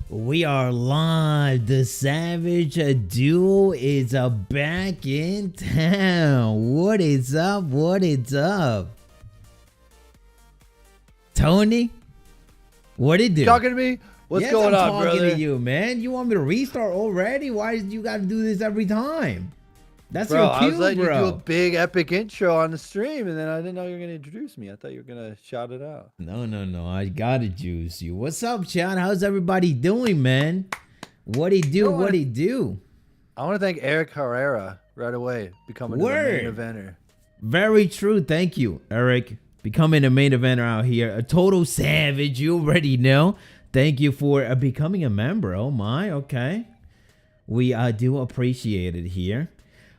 We are live. The Savage Duo is back in town. What is up? What is up? Tony? What it do? Talking to me? What's going on, brother? I'm talking to you, man. You want me to restart already? Why did you got to do this every time? That's your cue, I was letting bro. you do a big epic intro on the stream, and then I didn't know you were going to introduce me. I thought you were going to shout it out. No. I gotta juice you. What's up, Chad? How's everybody doing, man? What'd he do? What'd he do? I want to thank Eric Herrera right away, becoming the main eventer. Very true. Thank you, Eric. Becoming a main eventer out here. A total savage. You already know. Thank you for becoming a member. Oh, my. Okay. We do appreciate it here.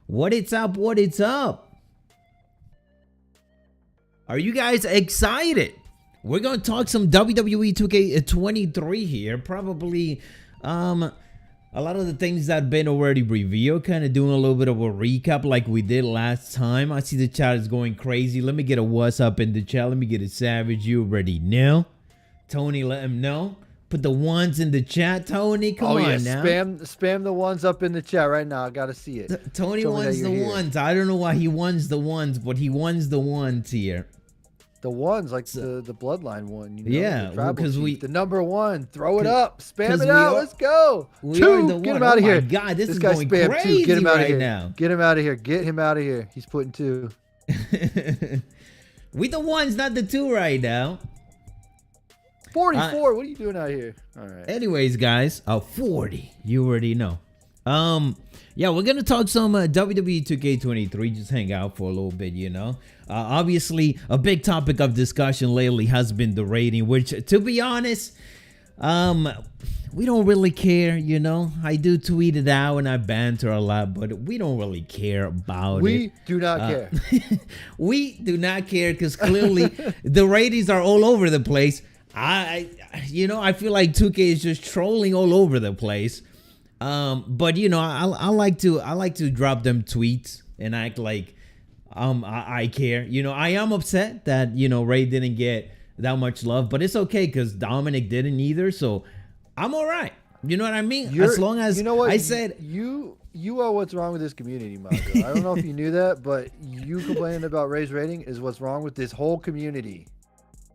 What it's up? What it's up? Are you guys excited? We're going to talk some WWE 2K23 here. Probably a lot of the things that have been already revealed. Kind of doing a little bit of a recap like we did last time. I see the chat is going crazy. Let me get a what's up in the chat. Let me get a savage. You already know. Tony, let him know. Put the ones in the chat, Tony. Come on now. Spam the ones up in the chat right now. I gotta see it. Tony wants the ones. I don't know why he wants the ones, but he wants the ones here. The ones, like the bloodline one. You know, yeah, because the number one. Throw it up. Spam it out. Let's go. Get him out of here. God, this guy going spam crazy 2. Get him out right of here. now. Get him out of here. Get him out of here. He's putting 2. We the ones, not the 2 right now. 44. What are you doing out here? All right. Anyways, guys, 40. You already know. Yeah, we're gonna talk some WWE 2K23. Just hang out for a little bit, you know. Obviously, a big topic of discussion lately has been the rating, which, to be honest, we don't really care, you know. I do tweet it out and I banter a lot, but we don't really care about it. We do not care. We do not care because clearly the ratings are all over the place. I feel like 2K is just trolling all over the place. But you know, I like to drop them tweets and act like I care. You know, I am upset that, you know, Ray didn't get that much love, but it's okay because Dominic didn't either. So I'm all right. You know what I mean? As long as, you know what I said, you are what's wrong with this community, Macho. I don't know if you knew that, but you complaining about Ray's rating is what's wrong with this whole community.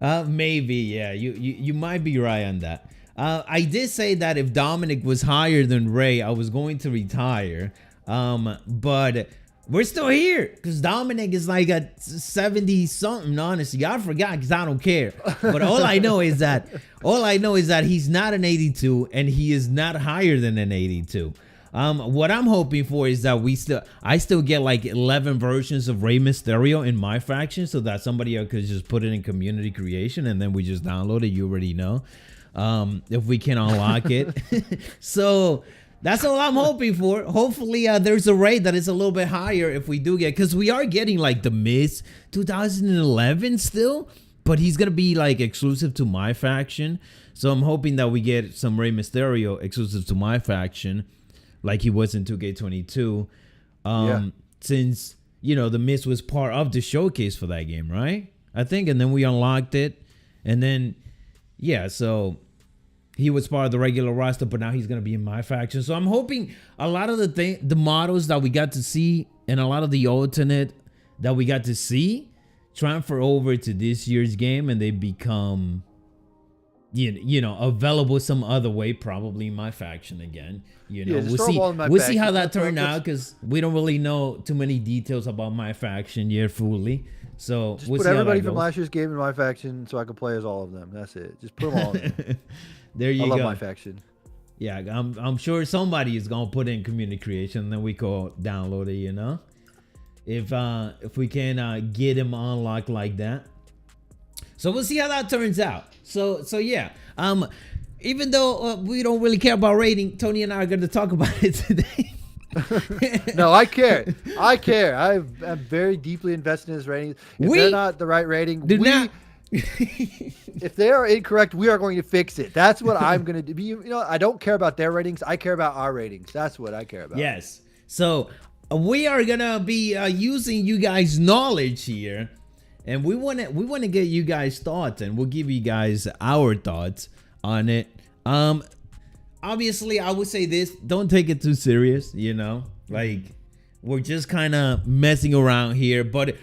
Maybe, yeah. You might be right on that. I did say that if Dominic was higher than Ray, I was going to retire. But we're still here because Dominic is like at 70 something. Honestly, I forgot because I don't care. But all I know is that he's not an 82 and he is not higher than an 82. What I'm hoping for is that I still get like 11 versions of Rey Mysterio in my faction so that somebody else could just put it in community creation and then we just download it. You already know. If we can unlock it. So that's all I'm hoping for. Hopefully there's a rate that is a little bit higher if we do get, because we are getting like the Miz 2011 still, but he's going to be like exclusive to my faction. So I'm hoping that we get some Rey Mysterio exclusive to my faction, like he was in 2K22, since, you know, the Miz was part of the showcase for that game, right? I think, and then we unlocked it, and then, yeah, so he was part of the regular roster, but now he's going to be in my faction. So I'm hoping a lot of the models that we got to see and a lot of the alternate that we got to see transfer over to this year's game and they become, you know, available some other way, probably my faction again. You know, we'll see how that turned out because we don't really know too many details about my faction yet fully. So just put everybody from last year's game in my faction so I can play as all of them. That's it. Just put them all in. There you go. I love my faction. Yeah, I'm sure somebody is gonna put in community creation and then we go download it. You know, if we can get him unlocked like that. So we'll see how that turns out. So yeah. Even though we don't really care about rating, Tony and I are going to talk about it today. No, I care. I'm very deeply invested in his ratings. If they're not the right rating, if they are incorrect, we are going to fix it. That's what I'm going to do. You know, I don't care about their ratings. I care about our ratings. That's what I care about. Yes. So we are going to be using you guys' knowledge here. And we want to get you guys' thoughts, and we'll give you guys our thoughts on it. obviously, I would say this: don't take it too serious. You know, like we're just kind of messing around here. But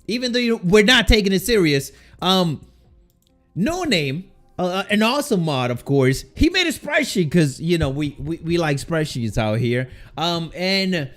even though we're not taking it serious, No Name, an awesome mod, of course. He made a spreadsheet because we like spreadsheets out here. And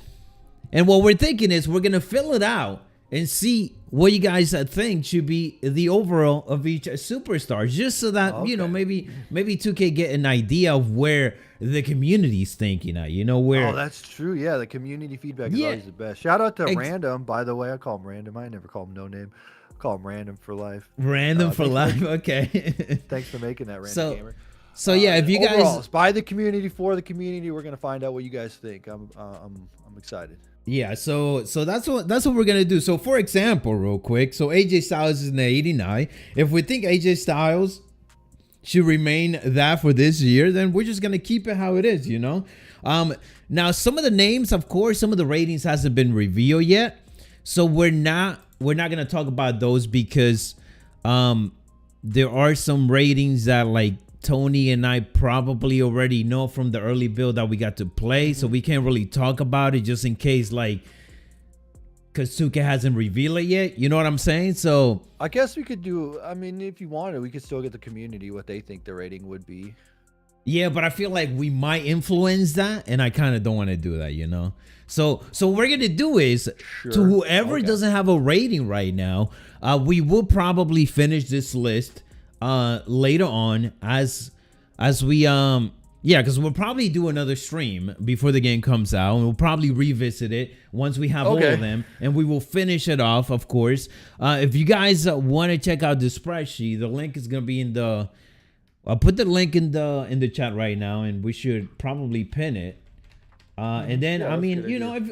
what we're thinking is we're gonna fill it out and see what you guys think should be the overall of each superstar, just so that maybe 2K get an idea of where the community's thinking at. Where. Oh, that's true. Yeah, the community feedback is always the best. Shout out to Random, by the way. I call him Random. I never call him No Name. I call him Random for life. Random for life. Okay. Thanks for making that, Random Gamer. So yeah, if you guys overall, it's by the community for the community, we're gonna find out what you guys think. I'm excited. Yeah, so that's what we're gonna do. So for example, real quick, so AJ Styles is in the 89. If we think AJ Styles should remain that for this year, then we're just gonna keep it how it is, Now some of the names, of course, some of the ratings hasn't been revealed yet, so we're not gonna talk about those because there are some ratings that like Tony and I probably already know from the early build that we got to play, so we can't really talk about it just in case, like, because 2K hasn't revealed it yet. You know what I'm saying? So I guess we could do. I mean, if you wanted, we could still get the community what they think the rating would be. Yeah, but I feel like we might influence that, and I kind of don't want to do that, So what we're gonna do is to whoever doesn't have a rating right now, we will probably finish this list later on as we because we'll probably do another stream before the game comes out, and we'll probably revisit it once we have all of them, and we will finish it off, of course. If you guys want to check out the spreadsheet, the link is gonna be in the I'll put the link in the chat right now, and we should probably pin it. And then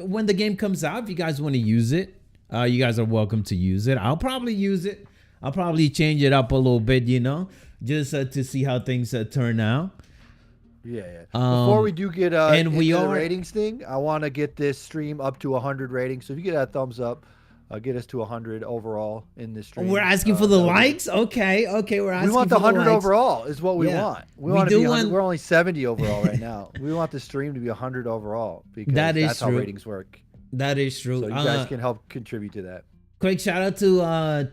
when the game comes out, if you guys want to use it, you guys are welcome to use it. I'll probably use it. I'll probably change it up a little bit, just to see how things turn out. Yeah. Before we do get into the ratings thing, I want to get this stream up to 100 ratings. So if you get that thumbs up, get us to 100 overall in this stream. We're asking for the likes? Okay, we're asking. We want the for 100 overall is what we want. We want to be 100. Want... We're only 70 overall right now. We want the stream to be 100 overall because that's how ratings work. That is true. So you guys can help contribute to that. Quick shout out to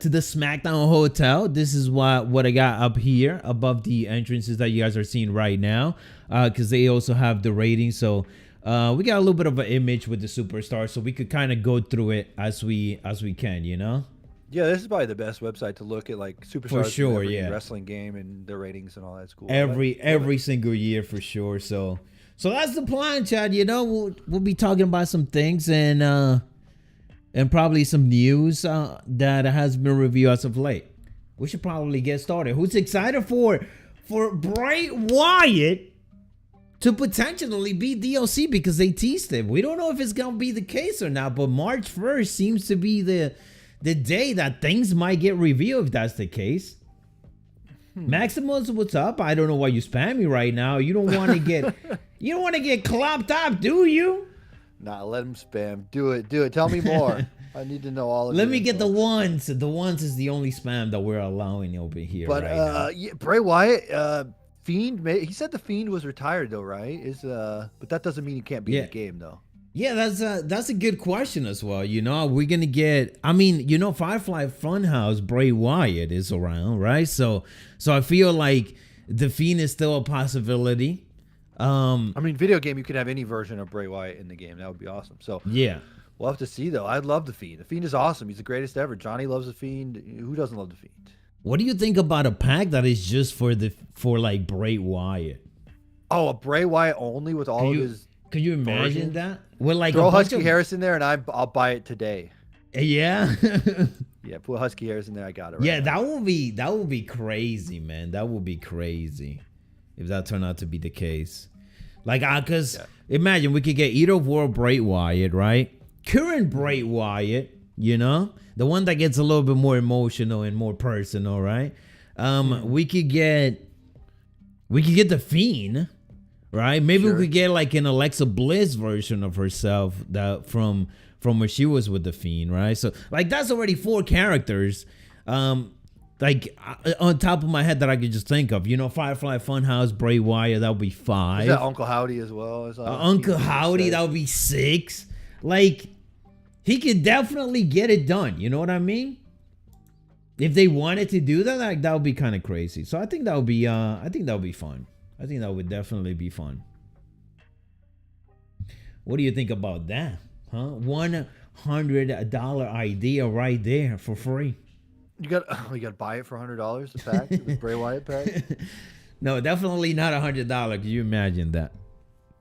the SmackDown Hotel. This is what I got up here above the entrances that you guys are seeing right now, because they also have the ratings. So we got a little bit of an image with the superstar, so we could kind of go through it as we can, Yeah, this is probably the best website to look at like superstars for sure. Every wrestling game and their ratings and all that. Cool. Every single year for sure. So that's the plan, Chad. We'll be talking about some things and probably some news that has been reviewed as of late. We should probably get started. Who's excited for Bray Wyatt to potentially be DLC because they teased it? We don't know if it's gonna be the case or not, but March 1st seems to be the day that things might get revealed if that's the case. Maximus, what's up? I don't know why you spam me right now. You don't want to get clopped up, do you? Nah, let him spam. Do it. Tell me more. I need to know all of it. Let me get the ones. The ones is the only spam that we're allowing over here. But now. Bray Wyatt, Fiend. He said the Fiend was retired though, right? But that doesn't mean he can't be in the game though. Yeah, that's a good question as well. Are we gonna get? I mean, Firefly Funhouse Bray Wyatt is around, right? So I feel like the Fiend is still a possibility. I mean, video game, you could have any version of Bray Wyatt in the game. That would be awesome. So yeah, we'll have to see though. I love the Fiend. The Fiend is awesome. He's the greatest ever. Johnny loves the Fiend. Who doesn't love the Fiend? What do you think about a pack that is just for like Bray Wyatt? Oh, a Bray Wyatt only with all of his. Could you imagine that? With like throw Husky Harris in there, and I'll buy it today. Yeah. Yeah, put Husky Harris in there. I got it. Right now. that would be crazy, man. That would be crazy if that turned out to be the case. Like, imagine we could get either World Bray Wyatt, right? Current Bray Wyatt, the one that gets a little bit more emotional and more personal, right? We could get the Fiend, right? Maybe we could get like an Alexa Bliss version of herself that from when she was with the Fiend, right? So like that's already 4 characters. like on top of my head that I could just think of. You know, Firefly Funhouse, Bray Wyatt, that would be 5. Is that Uncle Howdy as well? Uncle Howdy, that would be 6. Like, he could definitely get it done. You know what I mean? If they wanted to do that, like, that would be kind of crazy. So I think that would be fun. I think that would definitely be fun. What do you think about that? Huh? $100 idea right there for free. You got to buy it for $100 a pack, the Bray Wyatt pack. No, definitely not $100. Can you imagine that?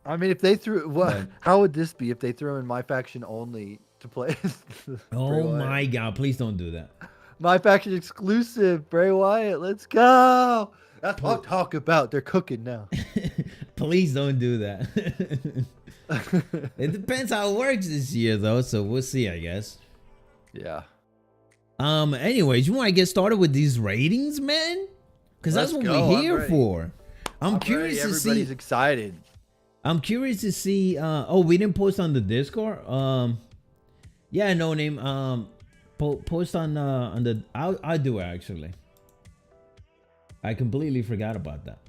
I mean, if they threw, how would this be if they threw in my faction only to play? Oh my God! Please don't do that. My faction exclusive, Bray Wyatt. Let's go. That's what I'm talking about. They're cooking now. Please don't do that. It depends how it works this year, though. So we'll see, I guess. Yeah. Anyways, you want to get started with these ratings, man? Because that's what we're here for. I'm curious to see. Everybody's excited. I'm curious to see. Oh, we didn't post on the Discord. Yeah, no name. Post on the. I'll do it actually. I completely forgot about that.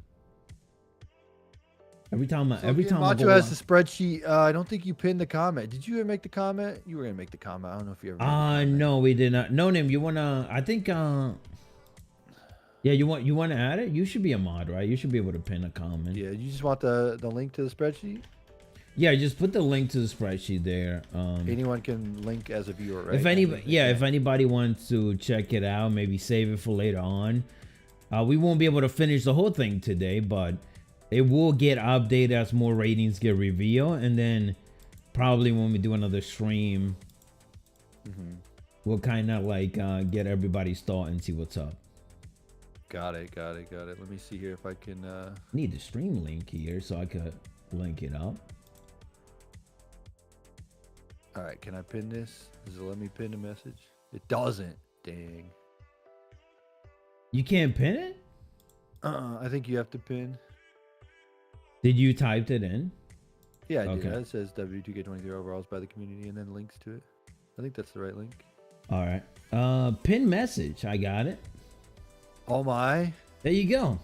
Every time Macho has the spreadsheet. I don't think you pinned the comment. Did you ever make the comment? You were gonna make the comment. I don't know if you ever. No, we did not. No name. You wanna? I think. Yeah, you want to add it? You should be a mod, right? You should be able to pin a comment. Yeah, you just want the link to the spreadsheet. Yeah, just put the link to the spreadsheet there. Anyone can link as a viewer, right? If anybody wants to check it out, maybe save it for later on. We won't be able to finish the whole thing today, but it will get updated as more ratings get revealed, and then probably when we do another stream, we'll kind of like get everybody's thought and see what's up. Got it. Let me see here if I can. Need the stream link here so I could link it up. All right, can I pin this? Does it let me pin a message? It doesn't. Dang. You can't pin it? I think you have to pin. Did you type it in? Yeah, I did. It says WWE 2K23 overalls by the community and then links to it. I think that's the right link. All right. Pin message. I got it. Oh my. There you go.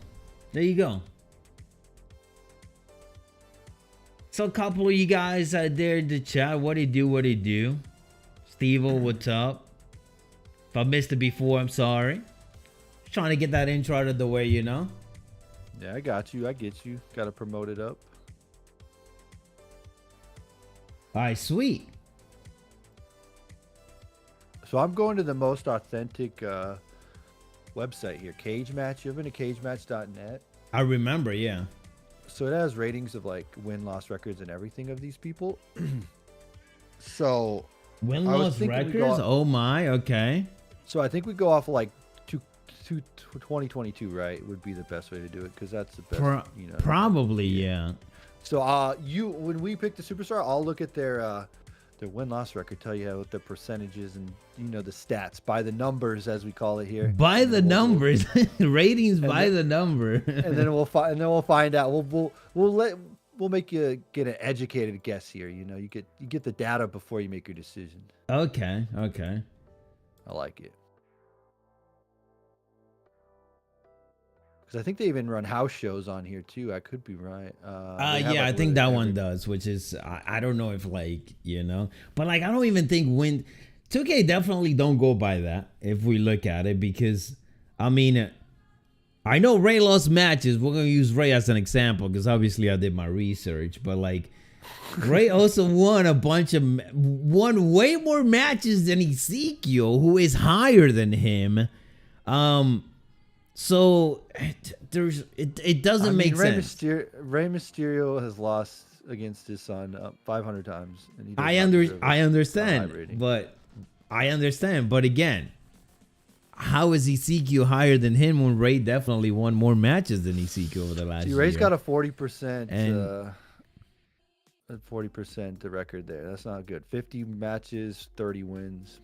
So a couple of you guys out there in the chat, what do you do? Steve-O, what's up? If I missed it before, I'm sorry. Just trying to get that intro out of the way, you know? Yeah, I got you. I get you. Got to promote it up. All right, sweet. So I'm going to the most authentic website here, Cage Match. You ever been to cagematch.net? I remember, yeah. So it has ratings of like win-loss records and everything of these people. So win-loss records? Oh my, okay. So I think we go off like 2022, right? Would be the best way to do it because that's the best. Probably, yeah. So when we pick the superstar, I'll look at their win-loss record, tell you what the percentages and the stats by the numbers, as we call it here. By the numbers, ratings by the number. And then we'll find out. We'll make you get an educated guess here. You get the data before you make your decision. Okay. I like it. Because I think they even run house shows on here too. I could be right. Yeah, I think that one does, which is I don't know if but like I don't even think 2K definitely don't go by that if we look at it, because I mean I know Ray lost matches. We're gonna use Ray as an example because obviously I did my research, but like Ray also won way more matches than Ezekiel, who is higher than him. So it doesn't make sense. Rey Mysterio has lost against his son 500 times. And I understand, but again, how is Ezekiel higher than him when Ray definitely won more matches than Ezekiel over the last year? Ray's got a 40%. 40% record there. That's not good. 50 matches, 30 wins.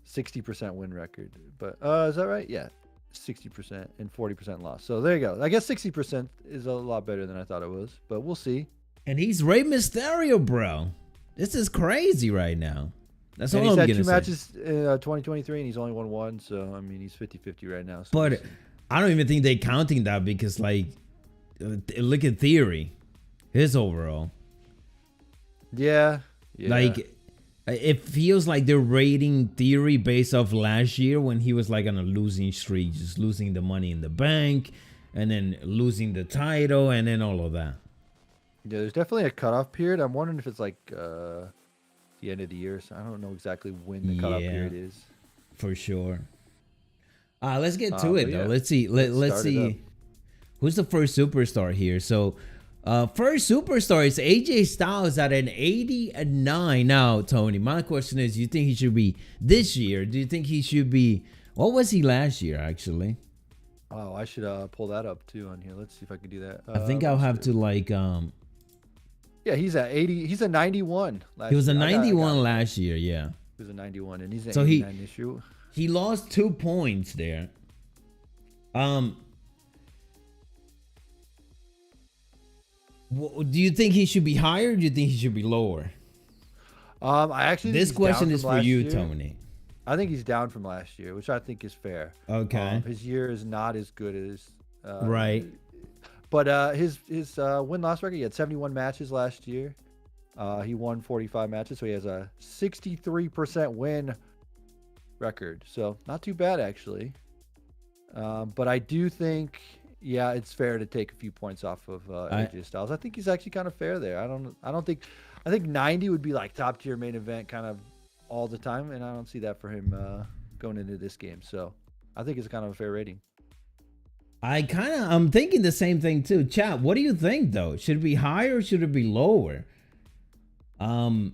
60% win record. But is that right? Yeah. 60% and 40% loss. So there you go. I guess 60% is a lot better than I thought it was, but we'll see. And he's Rey Mysterio, bro. This is crazy right now. That's and all I'm gonna say. He's had 2 say. matches 2023, and he's only won one. So I mean, he's 50-50 right now. So but I don't even think they're counting that because like, look at Theory, his overall. Yeah. Like, it feels like they're rating Theory based off last year when he was like on a losing streak, just losing the Money in the Bank, and then losing the title, and then all of that. Yeah, there's definitely a cutoff period. I'm wondering if it's like the end of the year. So I don't know exactly when the cutoff period is. For sure. Let's get to it though. Let's see. Let's see. Who's the first superstar here? So, first superstar is AJ Styles at an 89. Now, Tony, my question is: you think he should be this year? Do you think he should be? What was he last year, actually? Oh, I should pull that up too on here. Let's see if I can do that. I think I'll have to like Yeah, he's at 80. He's a 91. He was a 91 last year. Yeah, he was a 91, and he's an 89 this year. He lost 2 points there. Do you think he should be higher? Or do you think he should be lower? I actually. This question is for you, Tony. I think he's down from last year, which I think is fair. Okay. His year is not as good as. Right. But his win-loss record, he had 71 matches last year. He won 45 matches, so he has a 63% win record. So not too bad, actually. But I do think, yeah, it's fair to take a few points off of AJ Styles. I think he's actually kind of fair there. I think 90 would be like top tier main event kind of all the time, and I don't see that for him going into this game. So I think it's kind of a fair rating. I'm thinking the same thing too. Chat, what do you think though? Should it be higher or should it be lower? I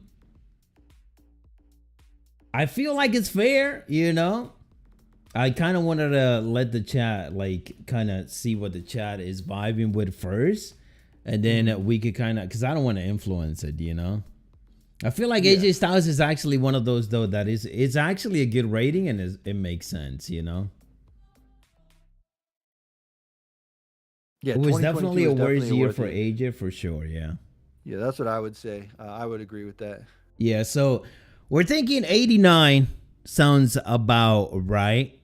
feel like it's fair, you know. I kind of wanted to let the chat like kind of see what the chat is vibing with first, and then we could kind of, because I don't want to influence it, you know. I feel like AJ Styles is actually one of those though that it's actually a good rating and it makes sense, you know. Yeah, it was definitely a worse year for AJ for sure. Yeah. Yeah, that's what I would say. I would agree with that. Yeah, so we're thinking 89 sounds about right.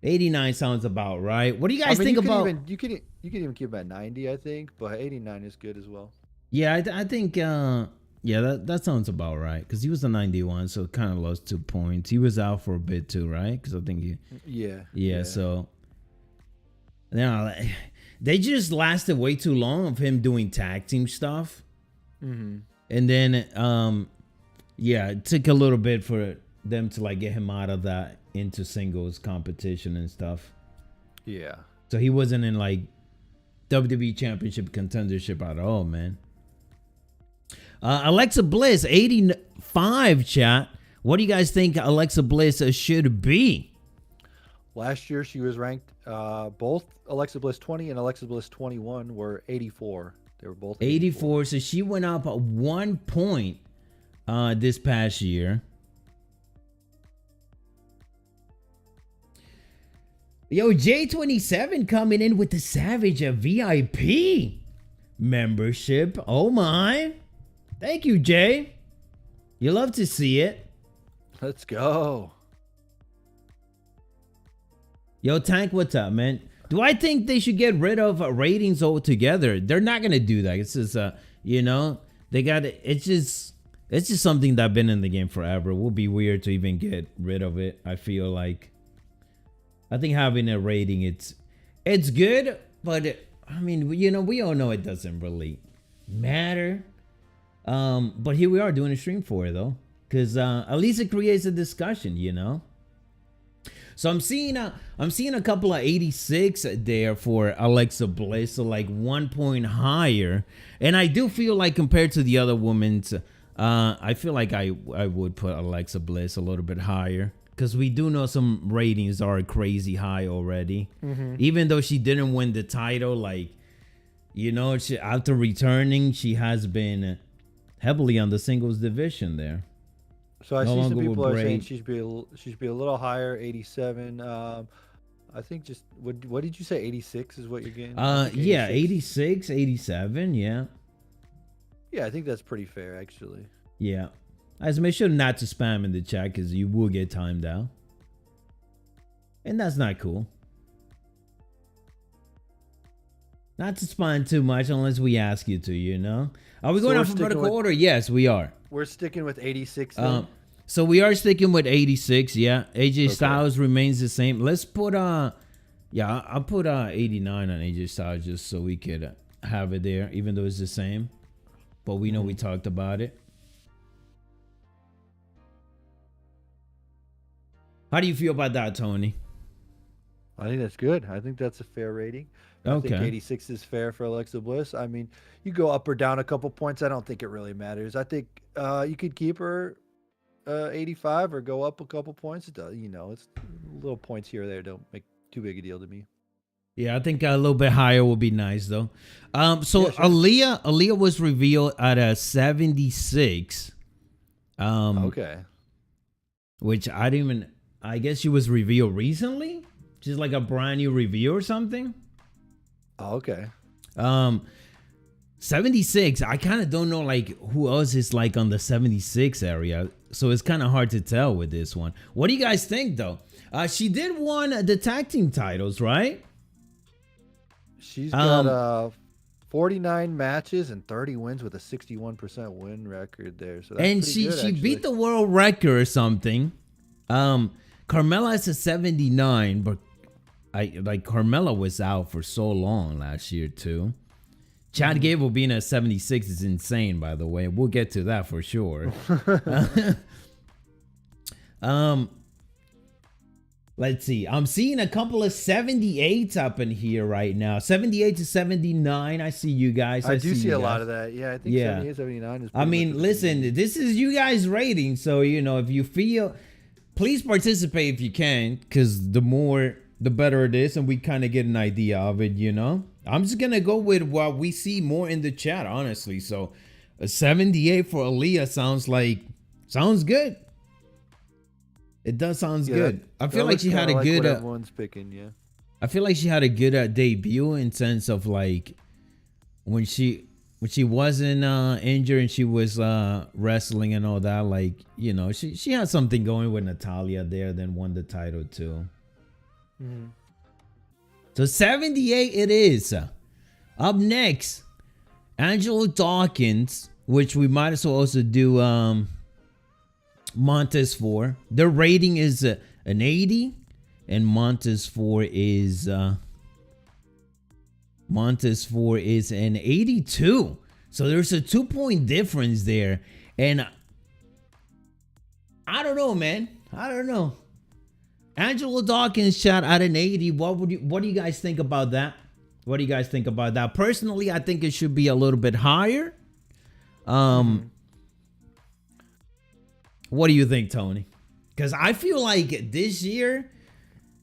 89 sounds about right. What do you guys think about? You could even keep him at 90, I think, but 89 is good as well. Yeah, I think that sounds about right because he was a 91, so kind of lost 2 points. He was out for a bit too, right? Because I think he. Yeah. So. Now, they just lasted way too long of him doing tag team stuff. Mm-hmm. And then, it took a little bit for them to like get him out of that into singles competition and stuff. Yeah. So he wasn't in like WWE Championship contendership at all, man. Alexa Bliss, 85, chat. What do you guys think Alexa Bliss should be? Last year, she was ranked, both Alexa Bliss 20 and Alexa Bliss 21 were 84. They were both 84. So she went up 1 point this past year. Yo, J27 coming in with the Savage VIP membership. Oh, my. Thank you, Jay. You love to see it. Let's go. Yo, Tank, what's up, man? Do I think they should get rid of ratings altogether? They're not gonna do that. It's just, they got it. It's just something that's been in the game forever. It would be weird to even get rid of it. I feel like, I think having a rating, it's good, but I mean, we all know it doesn't really matter. But here we are doing a stream for it though, because at least it creates a discussion, you know. So I'm seeing a couple of 86 there for Alexa Bliss, so like 1 point higher. And I do feel like compared to the other women's, I feel like I would put Alexa Bliss a little bit higher because we do know some ratings are crazy high already. Mm-hmm. Even though she didn't win the title, like, after returning, she has been heavily on the singles division there. So I see some people are saying she should be a little higher, 87. I think just what did you say? 86 is what you're getting? Yeah, 86, 87, yeah. Yeah, I think that's pretty fair actually. Yeah. Guys, make sure not to spam in the chat because you will get timed out. And that's not cool. Not to spam too much unless we ask you to, you know? Are we going alphabetical order? Yes, we are. We're sticking with 86 then? So we are sticking with 86, yeah. AJ Styles remains the same. Let's put, yeah, I'll put 89 on AJ Styles just so we could have it there, even though it's the same. But we know we talked about it. How do you feel about that, Tony? I think that's good. I think that's a fair rating. I think 86 is fair for Alexa Bliss. I mean, you go up or down a couple points. I don't think it really matters. I think you could keep her 85 or go up a couple points. It does, you know, it's little points here or there don't make too big a deal to me. Yeah, I think a little bit higher would be nice though. So yeah, sure. Aaliyah was revealed at a 76. Okay. Which I guess she was revealed recently. Just like a brand new review or something. Oh, okay. 76. I kind of don't know like who else is like on the 76 area, so it's kind of hard to tell with this one. What do you guys think though? She did won the tag team titles, right? She's got 49 matches and 30 wins with a 61% win record there. So that's and she beat the world record or something. Carmella is a 79, but Carmella was out for so long last year too. Chad Gable being a 76 is insane, by the way. We'll get to that for sure. Let's see. I'm seeing a couple of 78s up in here right now. 78 to 79. I see you guys. I do see a lot of that. Yeah, I think 78, 79 is I mean, listen, this is you guys rating. So, you know, if you feel, please participate if you can, because the more, the better it is. And we kind of get an idea of it, you know. I'm just going to go with what we see more in the chat, honestly. So, a 78 for Aaliyah sounds good. It does sound good. I feel like she had a good. Everyone's picking, yeah. I feel like she had a good debut in sense of like when she wasn't injured and she was wrestling and all that. Like, you know, she had something going with Natalya there, then won the title too. Mm-hmm. So 78 it is. Up next, Angelo Dawkins, which we might as well also do Montez 4. Their rating is an 80, and Montez 4 is an 82. So there's a 2-point difference there, and I don't know, man. I don't know. Angelo Dawkins shot at an 80. What do you guys think about that? What do you guys think about that? Personally, I think it should be a little bit higher. What do you think, Tony? Because I feel like this year,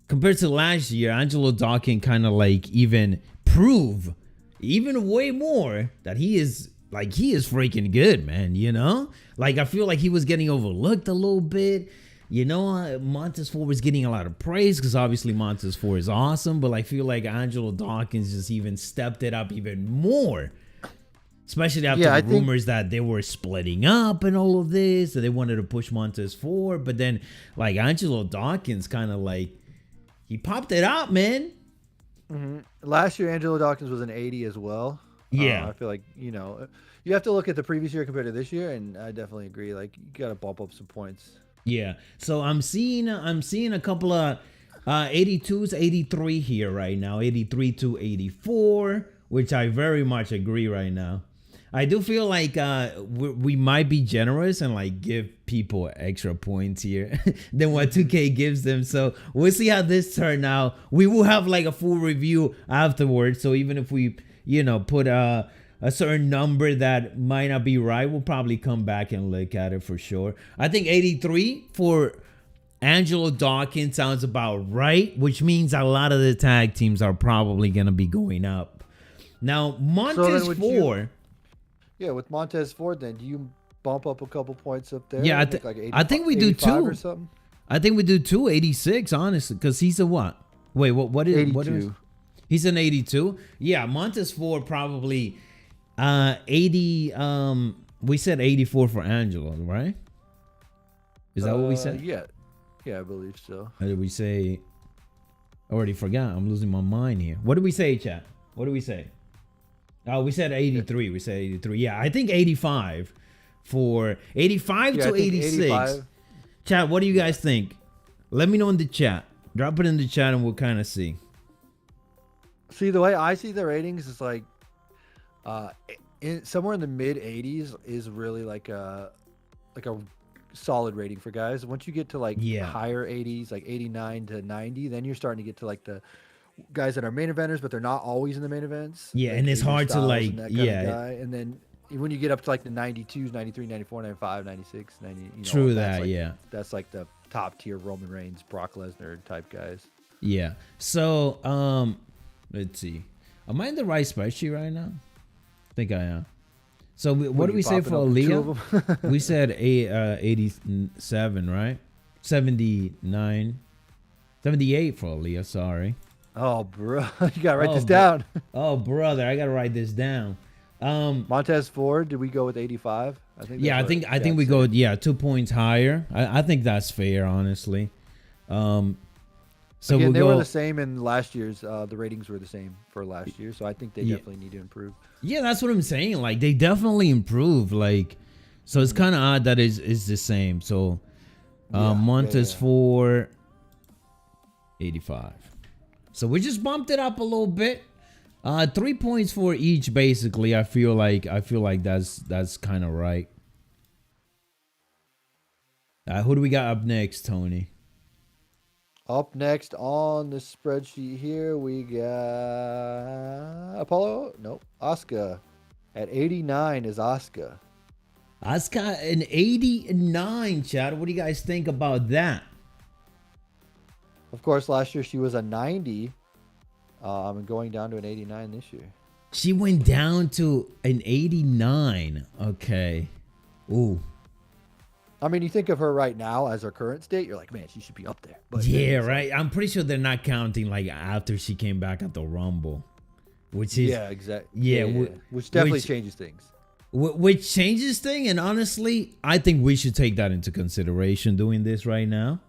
compared to last year, Angelo Dawkins kind of like even prove even way more that he is freaking good, man. You know, like I feel like he was getting overlooked a little bit. You know, Montez 4 was getting a lot of praise because obviously Montez 4 is awesome, but I feel like Angelo Dawkins just even stepped it up even more. Especially after the rumors that they were splitting up and all of this, that they wanted to push Montez 4. But then, like, Angelo Dawkins kind of like, he popped it out, man. Mm-hmm. Last year, Angelo Dawkins was an 80 as well. Yeah. I feel like, you know, you have to look at the previous year compared to this year, and I definitely agree. Like, you got to bump up some points. Yeah. So I'm seeing a couple of 82s, 83 here right now. 83 to 84, which I very much agree right now. I do feel like we might be generous and like give people extra points here than what 2K gives them. So we'll see how this turns out. We will have like a full review afterwards. So even if we, you know, put a certain number that might not be right, we'll probably come back and look at it for sure. I think 83 for Angelo Dawkins sounds about right, which means a lot of the tag teams are probably going to be going up. Now, Montez 4... Yeah, with Montez 4, then do you bump up a couple points up there? Yeah, I think we do 2 or something. I think we do 286, honestly, because he's a what? Wait, what is 82. What is? He's an 82. Yeah, Montez 4 probably 80. We said 84 for Angelo, right? Is that what we said? Yeah. Yeah, I believe so. Or did we say? I already forgot. I'm losing my mind here. What did we say, chat? What did we say? Oh, we said 83. We said 83. Yeah, I think 85 for 85 Yeah, to I think 86. 85. Chat, what do you guys think? Let me know in the chat. Drop it in the chat and we'll kind of see. See, the way I see the ratings is like, somewhere in the mid 80s is really like a solid rating for guys. Once you get to like higher 80s, like 89 to 90, then you're starting to get to like the guys that are main eventers, but they're not always in the main events. Yeah, like and it's AJ hard to Styles like, and that kind of guy. And then when you get up to like the 92s, 93, 94, 95, 96, 90, you know, true that's that, like, yeah. That's like the top tier Roman Reigns, Brock Lesnar type guys. Yeah. So, let's see. Am I in the right spreadsheet right now? I think I am. So what do we say for Aaliyah? We said 87, right? 79. 78 for Aaliyah, sorry. Oh, bro. You got to write this down. Oh, brother. I got to write this down. Montez Ford, did we go with 85? I think. Yeah, I think we go, 2 points higher. I think that's fair, honestly. So again, they were the same in last year's. The ratings were the same for last year, so I think they definitely need to improve. Yeah, that's what I'm saying. Like, they definitely improved. Like, so it's kind of odd that it's the same. So, Montez Ford, 85. So we just bumped it up a little bit. 3 points for each, basically. I feel like that's kind of right. Who do we got up next, Tony? Up next on the spreadsheet here, we got Apollo. Nope, Asuka. At 89 is Asuka. Asuka an 89, Chad. What do you guys think about that? Of course, last year she was a 90. And going down to an 89 this year. She went down to an 89. Okay. Ooh. I mean, you think of her right now as her current state, you're like, man, she should be up there. But yeah, right. I'm pretty sure they're not counting like after she came back at the Rumble, which is exactly. Yeah, which definitely changes things. Which changes things, and honestly, I think we should take that into consideration doing this right now.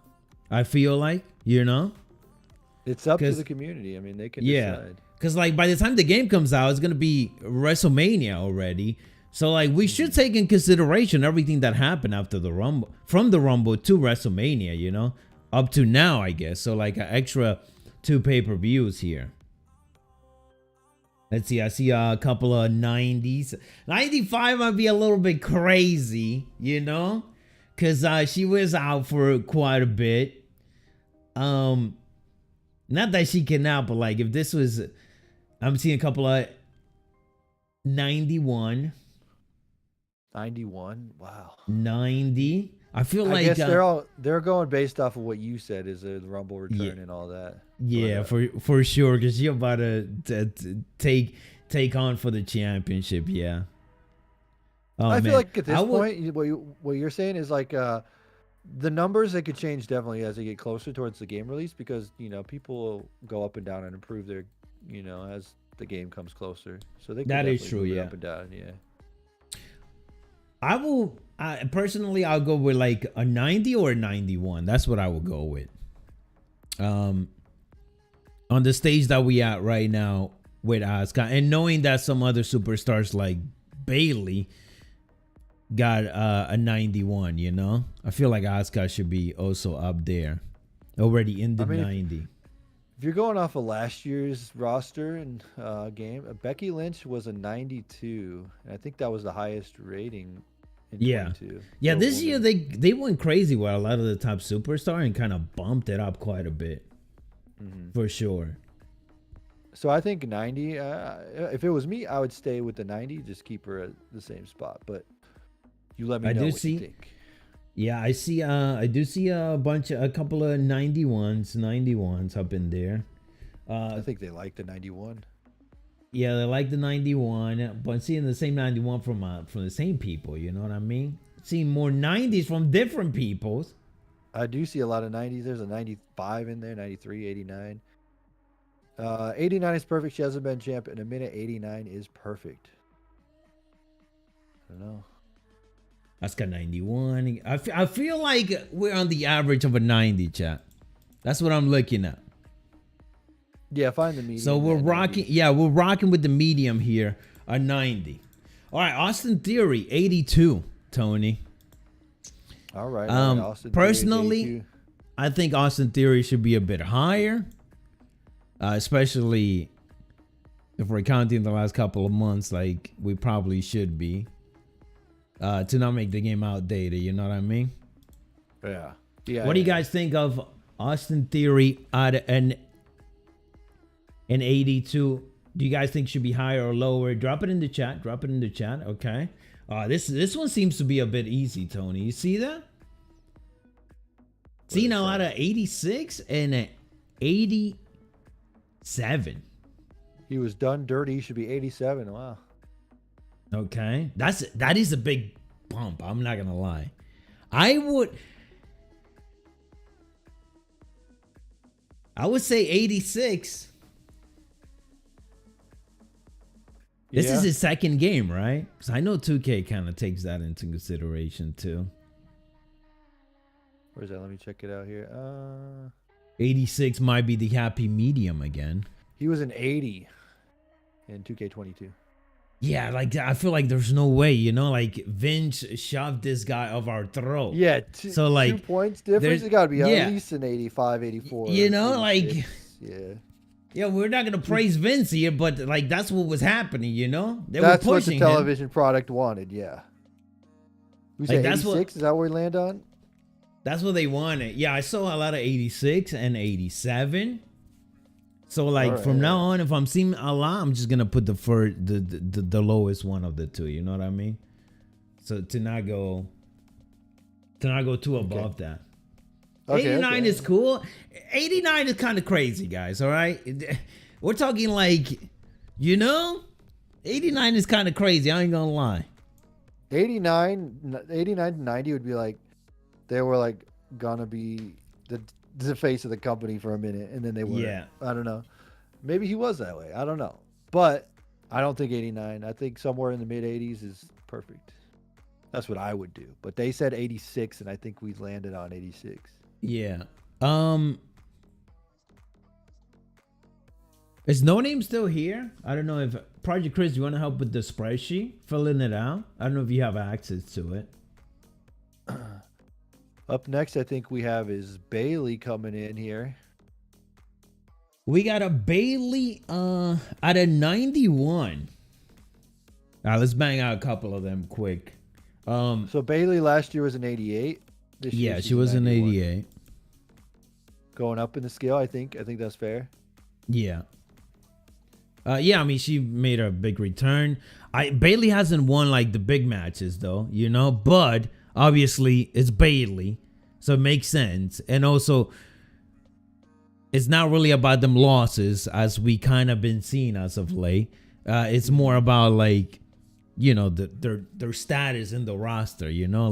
I feel like, it's up to the community. I mean, they can decide. Because like by the time the game comes out, it's gonna be WrestleMania already. So like we should take in consideration everything that happened after the Rumble, from the Rumble to WrestleMania, up to now, I guess. So like an extra 2 pay-per-views here. Let's see. I see a couple of 90s. 95 might be a little bit crazy, because she was out for quite a bit. Not that she cannot, but like if this was, I'm seeing a couple of 91. 91. Wow. 90. I feel like I guess they're going based off of what you said is the Rumble return and all that. Yeah, for sure, because you're about to take on for the championship. Yeah. Oh, I feel like at this point, what you're saying is like the numbers, they could change definitely as they get closer towards the game release, because people go up and down and improve their as the game comes closer. So they that is true. Yeah. Up and down. Yeah. Personally, I'll go with like a 90 or a 91. That's what I would go with. On the stage that we at right now with Asuka, and knowing that some other superstars like Bailey got a 91, I feel like Asuka should be also up there, already in the 90. If you're going off of last year's roster and game, Becky Lynch was a 92. And I think that was the highest rating. Yeah. This year they went crazy with a lot of the top superstar and kind of bumped it up quite a bit, for sure. So I think 90. If it was me, I would stay with the 90. Just keep her at the same spot. But you let me know what you think. Yeah, I see. I do see a couple of 91s up in there. I think they like the 91. Yeah, they like the 91, but seeing the same 91 from the same people, you know what I mean? Seeing more 90s from different peoples. I do see a lot of 90s. There's a 95 in there, 93, 89. 89 is perfect. She hasn't been champ in a minute. 89 is perfect. I don't know. Asuka 91. I feel like we're on the average of a 90, chat. That's what I'm looking at. Yeah, find the medium. So we're rocking. Yeah, we're rocking with the medium here. A 90. All right, Austin Theory 82. Tony. All right. Austin Personally, I think Austin Theory should be a bit higher, especially if we're counting the last couple of months, like we probably should be, to not make the game outdated. You know what I mean? Yeah. Yeah. What do you guys think of Austin Theory at an 82? Do you guys think should be higher or lower? Drop it in the chat. Drop it in the chat. Okay. This one seems to be a bit easy, Tony. You see that? See now out of 86 and an 87. He was done dirty. He should be 87. Wow. Okay. That is a big bump. I'm not gonna lie. I would say 86. This is his second game, right? Because I know 2K kind of takes that into consideration too. Where's that? Let me check it out here. 86 might be the happy medium again. He was an 80 in 2K22. Yeah, like I feel like there's no way, you know, like Vince shoved this guy off our throat. Yeah, so like 2 points difference. It got to be at least an 85, 84. You know, 86. Like yeah, we're not gonna praise Vince here, but like that's what was happening, you know. That's what the television product wanted. Yeah. We say 86. Is that where we land on? That's what they wanted. Yeah, I saw a lot of 86 and 87. So like from now on, if I'm seeing a lot, I'm just gonna put the lowest one of the two. You know what I mean? So to not go too above that. 89 is cool. 89 is kind of crazy, guys. All right, we're talking like, you know, 89 is kind of crazy. I ain't gonna lie. 89 to 90 would be like they were like gonna be the face of the company for a minute, and then they were. Yeah. I don't know. Maybe he was that way. I don't know. But I don't think 89. I think somewhere in the mid 80s is perfect. That's what I would do. But they said 86, and I think we landed on 86. Yeah. Is No Name still here? I don't know if Project Chris, you want to help with the spreadsheet, filling it out? I don't know if you have access to it. Up next, I think we have is Bailey coming in here. We got a Bailey at a 91. All right, let's bang out a couple of them quick. So Bailey last year was an 88. This year she was an 88. Going up in the scale, I think. I think that's fair. Yeah. Yeah, I mean, she made a big return. Bailey hasn't won like the big matches though, you know, but obviously it's Bailey, so it makes sense. And also, it's not really about them losses as we kind of been seeing as of late. It's more about like, you know, their status in the roster, you know,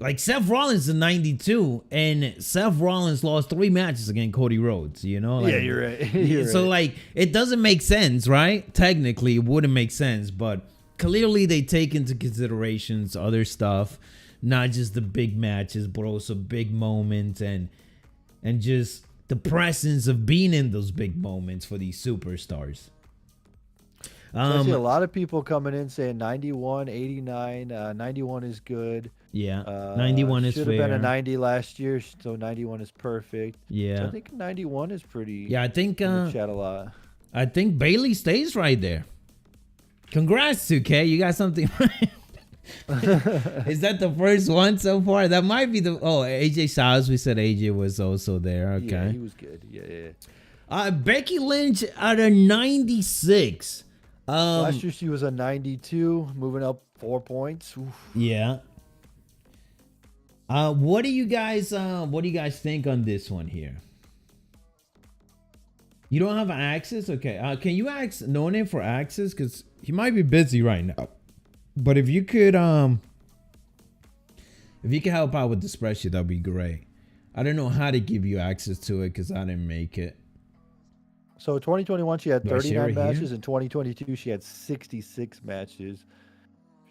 like Seth Rollins is 92, and Seth Rollins lost 3 matches against Cody Rhodes, you know? Like, yeah, you're right. So, like, it doesn't make sense, right? Technically, it wouldn't make sense, but clearly they take into considerations other stuff, not just the big matches, but also big moments and just the presence of being in those big moments for these superstars. I see a lot of people coming in saying 91, 89, 91 is good. Yeah, 91 is fair. Should have been a 90 last year, so 91 is perfect. Yeah. So I think 91 is pretty. Yeah, I think chat a lot. I think Bailey stays right there. Congrats, 2K. You got something right. Is that the first one so far? That might be the AJ Styles. We said AJ was also there. Okay. Yeah, he was good. Yeah. Becky Lynch at a 96. Last year she was a 92, moving up 4 points. Oof. Yeah. What do you guys think on this one here? You don't have access? Okay. Can you ask No Name for access? Because he might be busy right now. But if you could help out with the spreadsheet, that'd be great. I don't know how to give you access to it because I didn't make it. So 2021 she had 39 matches. In 2022 she had 66 matches.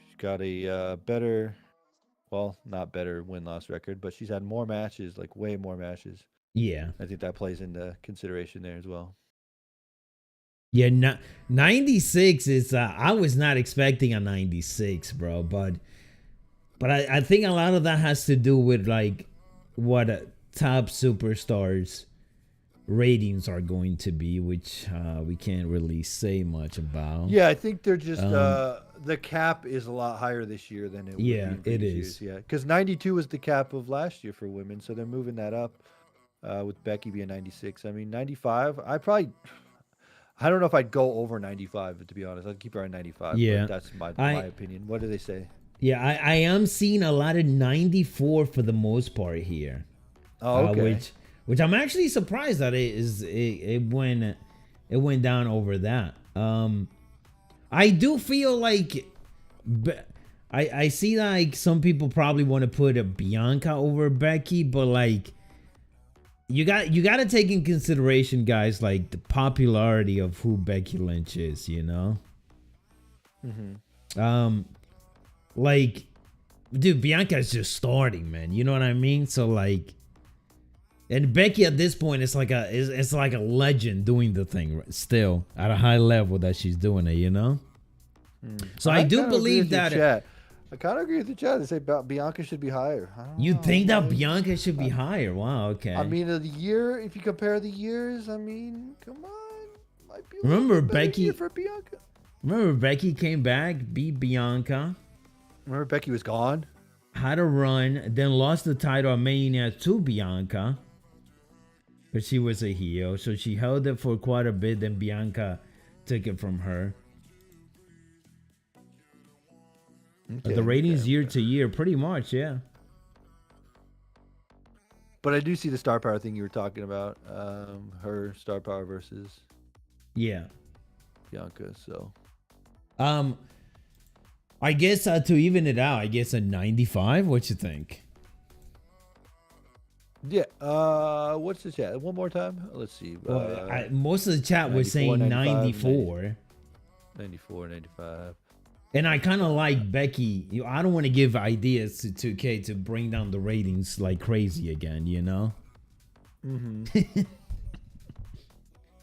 She's got a better well, not better win-loss record, but she's had more matches, like way more matches. Yeah. I think that plays into consideration there as well. Yeah, 96 is I was not expecting a 96, bro, but I think a lot of that has to do with like what top superstars ratings are going to be, which we can't really say much about. Yeah, I think they're just the cap is a lot higher this year than it would Yeah, be in it previous is. years. Yeah, because 92 was the cap of last year for women, so they're moving that up with Becky being 96. I mean, 95. I don't know if I'd go over 95, to be honest. I'd keep her at 95, Yeah. but that's my opinion. What do they say? Yeah, I am seeing a lot of 94 for the most part here. Oh, okay. Which I'm actually surprised that it went down over that. I do feel like I see like some people probably want to put a Bianca over Becky, but like you got to take in consideration, guys, like the popularity of who Becky Lynch is, you know? Like, dude, Bianca's just starting, man. You know what I mean? So like, and Becky at this point it's like a legend doing the thing still at a high level that she's doing it, you know? So I do believe that I kind of agree with the chat. They say Bianca should be higher. you think that Bianca should be higher. Wow, okay. I mean, the year, if you compare the years, I mean, come on. Might be a Remember little bit better Becky- year for Bianca. Remember Becky came back, beat Bianca, Remember Becky was gone? had a run, then lost the title at Mania to Bianca. But she was a heel, so she held it for quite a bit, then Bianca took it from her. Okay, The ratings okay. year to year, pretty much, yeah. But I do see the star power thing you were talking about. Her star power versus Yeah. Bianca. So I guess to even it out, I guess a 95. What you think? yeah. What's the chat? One more time. Let's see. Well, most of the chat was 94, saying 95, 94. 94, 95. And I kind of like Becky. I don't want to give ideas to 2K to bring down the ratings like crazy again, you know? Mm-hmm.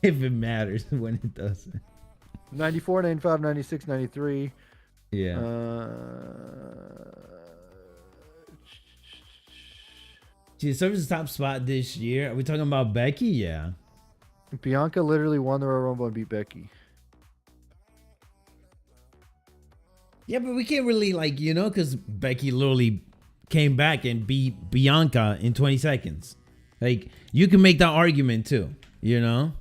If it matters when it doesn't. 94, 95, 96, 93. Yeah. She serves the top spot this year. Are we talking about Becky? Yeah. Bianca literally won the Royal Rumble and beat Becky. Yeah, but we can't really, like, you know, because Becky literally came back and beat Bianca in 20 seconds. Like, you can make that argument too, you know?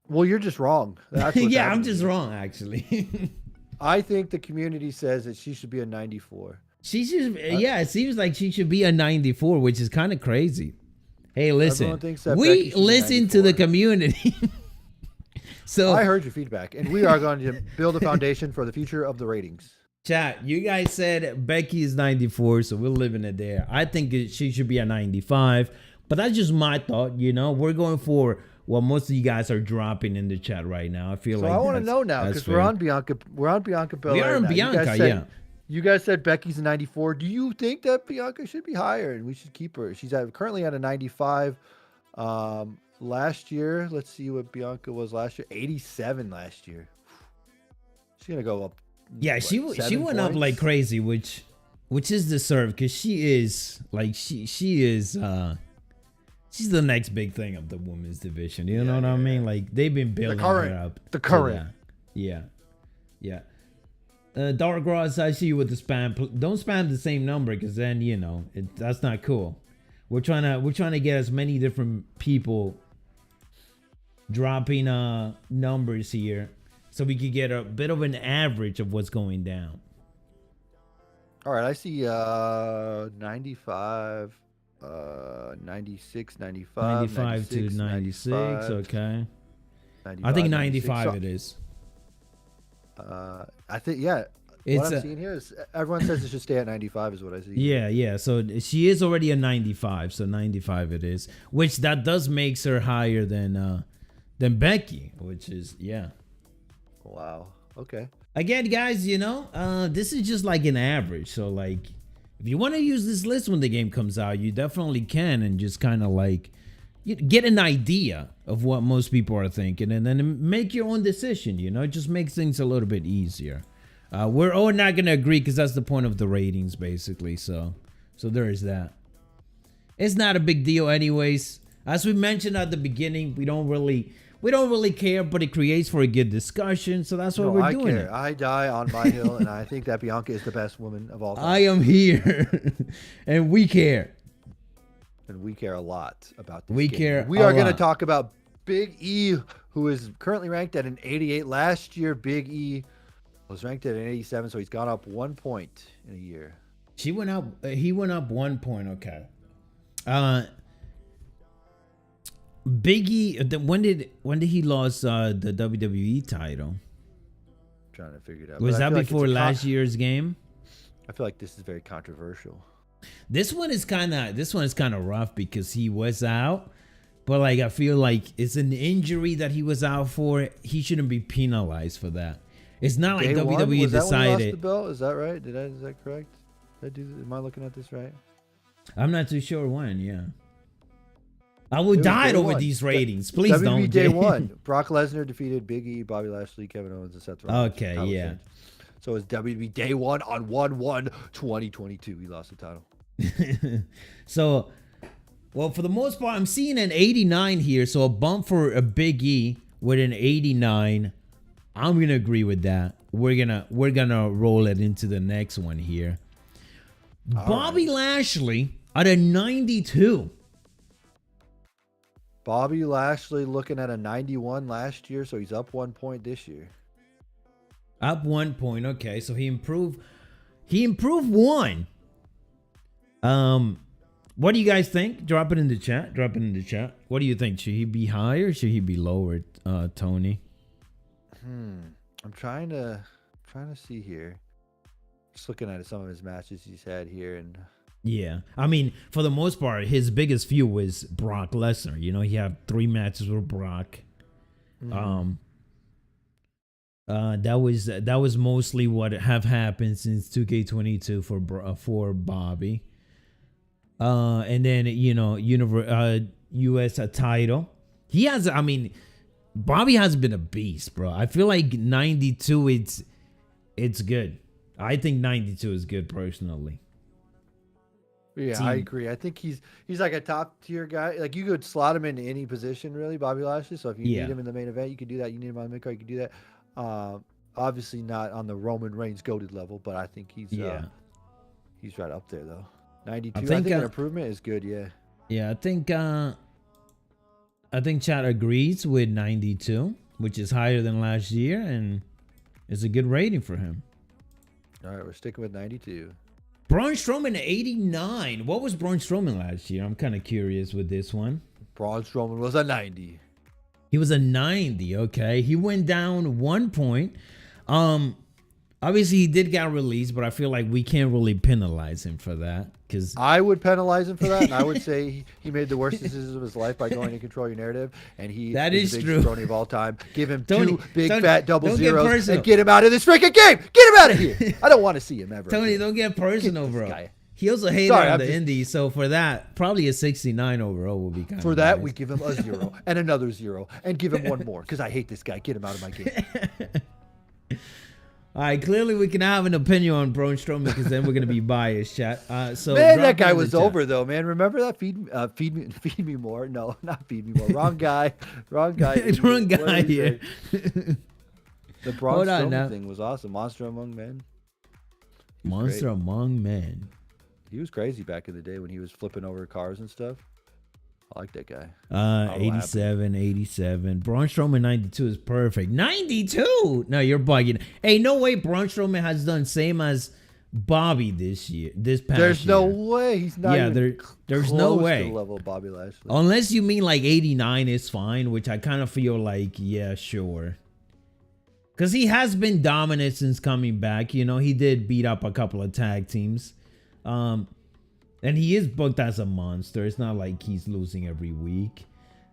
Well, you're just wrong. That's what's Yeah, I'm happening just here. wrong, actually. I think the community says that she should be a 94. She should, yeah, it seems like she should be a 94, which is kind of crazy. Hey, listen, Everyone thinks that Becky we should be listen to the 94. community. So, I heard your feedback, and we are going to build a foundation for the future of the ratings. chat, you guys said Becky is 94, so we're living it there. I think she should be a 95, but that's just my thought, you know? We're going for what most of you guys are dropping in the chat right now. I feel So like I want to know now that's because we're fair. on Bianca. We're on Bianca Belair. We are on now. Bianca, yeah. You guys said Becky's a 94. Do you think that Bianca should be higher and we should keep her? She's currently at a 95. Last year, let's see what Bianca was last year. 87 last year. She's gonna go up. Yeah, what, she 7 went up like points? crazy, which is deserved because she is like she is she's the next big thing of the women's division. You know what I mean? Like they've been building current- her up. the to current. that. Yeah. Dark Ross, I see you with the spam. Don't spam the same number because then you know that's not cool. We're trying to get as many different people dropping numbers here so we could get a bit of an average of what's going down. All right, I see 95, 96, 95, 95 to 96, 95, okay. 95, I think 96. 95 So, it is. I think, yeah. It's What I'm a- seeing here is everyone says it should stay at 95 is what I see. Yeah. So she is already a 95, so 95 it is, which that does makes her higher than Becky, which is yeah. Wow. Okay. Again, guys, this is just like an average. So like, if you want to use this list when the game comes out, you definitely can, and just kind of like get an idea of what most people are thinking, and then make your own decision. It just makes things a little bit easier. We're all not gonna agree because that's the point of the ratings, basically. So there is that. It's not a big deal, anyways. As we mentioned at the beginning, we don't really care, but it creates for a good discussion. So that's why we're doing it. I die on my hill, and I think that Bianca is the best woman of all time. I am here, and we care. And we care a lot about this We game. care We a are going to lot. talk about Big E, who is currently ranked at an 88. Last year, Big E was ranked at an 87, so he's gone up 1 point in a year. He went up 1 point. Okay. Biggie, when did he lost the WWE title? I'm trying to figure it out. Was But I that feel like before it's last year's game? I feel like this is very controversial. This one is kind of rough because he was out, but like I feel like it's an injury that he was out for. He shouldn't be penalized for that. It's not like Day WWE one, was that when he lost the decided. belt? Is that right? Is that correct? Am I looking at this right? I'm not too sure when. Yeah, I would was die day over one. these ratings. Please WWE don't. Day 1. Brock Lesnar defeated Big E, Bobby Lashley, Kevin Owens, and Seth Rollins. Okay, Title yeah. change. So it's WWE Day 1 on 1/1/2022. He lost the title. So, well, for the most part, I'm seeing an 89 here. So a bump for a Big E with an 89. I'm gonna agree with that. We're gonna roll it into the next one here. Bobby Lashley at a 92. Bobby Lashley looking at a 91 last year, so he's up 1 point this year. Up 1 point. Okay, so he improved. He improved one. What do you guys think? Drop it in the chat. What do you think? Should he be higher or should he be lower, Tony? I'm trying to see here. Just looking at some of his matches he's had here, and Yeah, I mean, for the most part, his biggest feud was Brock Lesnar. He had 3 matches with Brock. That was mostly what have happened since 2K22 for Bobby. And then US title. He has. I mean, Bobby has been a beast, bro. I feel like 92. It's good. I think 92 is good personally. yeah, I agree. I think he's like a top tier guy. Like you could slot him into any position, really, Bobby Lashley. So if you need him in the main event, you could do that. You need him on the mid card, you could do that. Obviously not on the Roman Reigns goated level, but I think he's right up there though. 92. I think an improvement is good. Yeah. Yeah, I think Chad agrees with 92, which is higher than last year, and it's a good rating for him. All right, we're sticking with 92. Braun Strowman 89. What was Braun Strowman last year? I'm kind of curious with this one. Braun Strowman was a 90. He was a 90. Okay, he went down 1 point. Obviously he did get released, but I feel like we can't really penalize him for that because I would penalize him for that, and I would say he made the worst decisions of his life by going to control your narrative, and that is the true. biggest jabroni of all time. Give him Tony, 2 big Tony, fat double don't get zeros personal. and get him out of this freaking game. Get him out of here. I don't want to see him ever. Tony, again. don't get personal, Get this bro. guy. He also hated Sorry, on I'm the just- Indies, so for that, probably a 69 overall would be kind of For that, nice. we give him a 0 and another 0 and give him 1 more because I hate this guy. Get him out of my game. All right, clearly we can have an opinion on Braun Strowman because then we're gonna be biased, chat. So Man, drop that it guy in the was chat. over though, man. Remember that? Feed me more. No, not feed me more. Wrong guy. Wrong guy. Wrong What guy did he here. say? The Braun Hold on now. Strowman thing was awesome. Monster among men. He was Monster great. among men. He was crazy back in the day when he was flipping over cars and stuff. I like that guy. 87. Braun Strowman 92 is perfect. 92? No, you're bugging. Hey, no way Braun Strowman has done same as Bobby this past There's year. no way he's not. Yeah, even there's close no to way. the level of Bobby Lashley. Unless you mean like 89 is fine, which I kind of feel like, yeah, sure. Because he has been dominant since coming back. He did beat up a couple of tag teams. And he is booked as a monster. It's not like he's losing every week.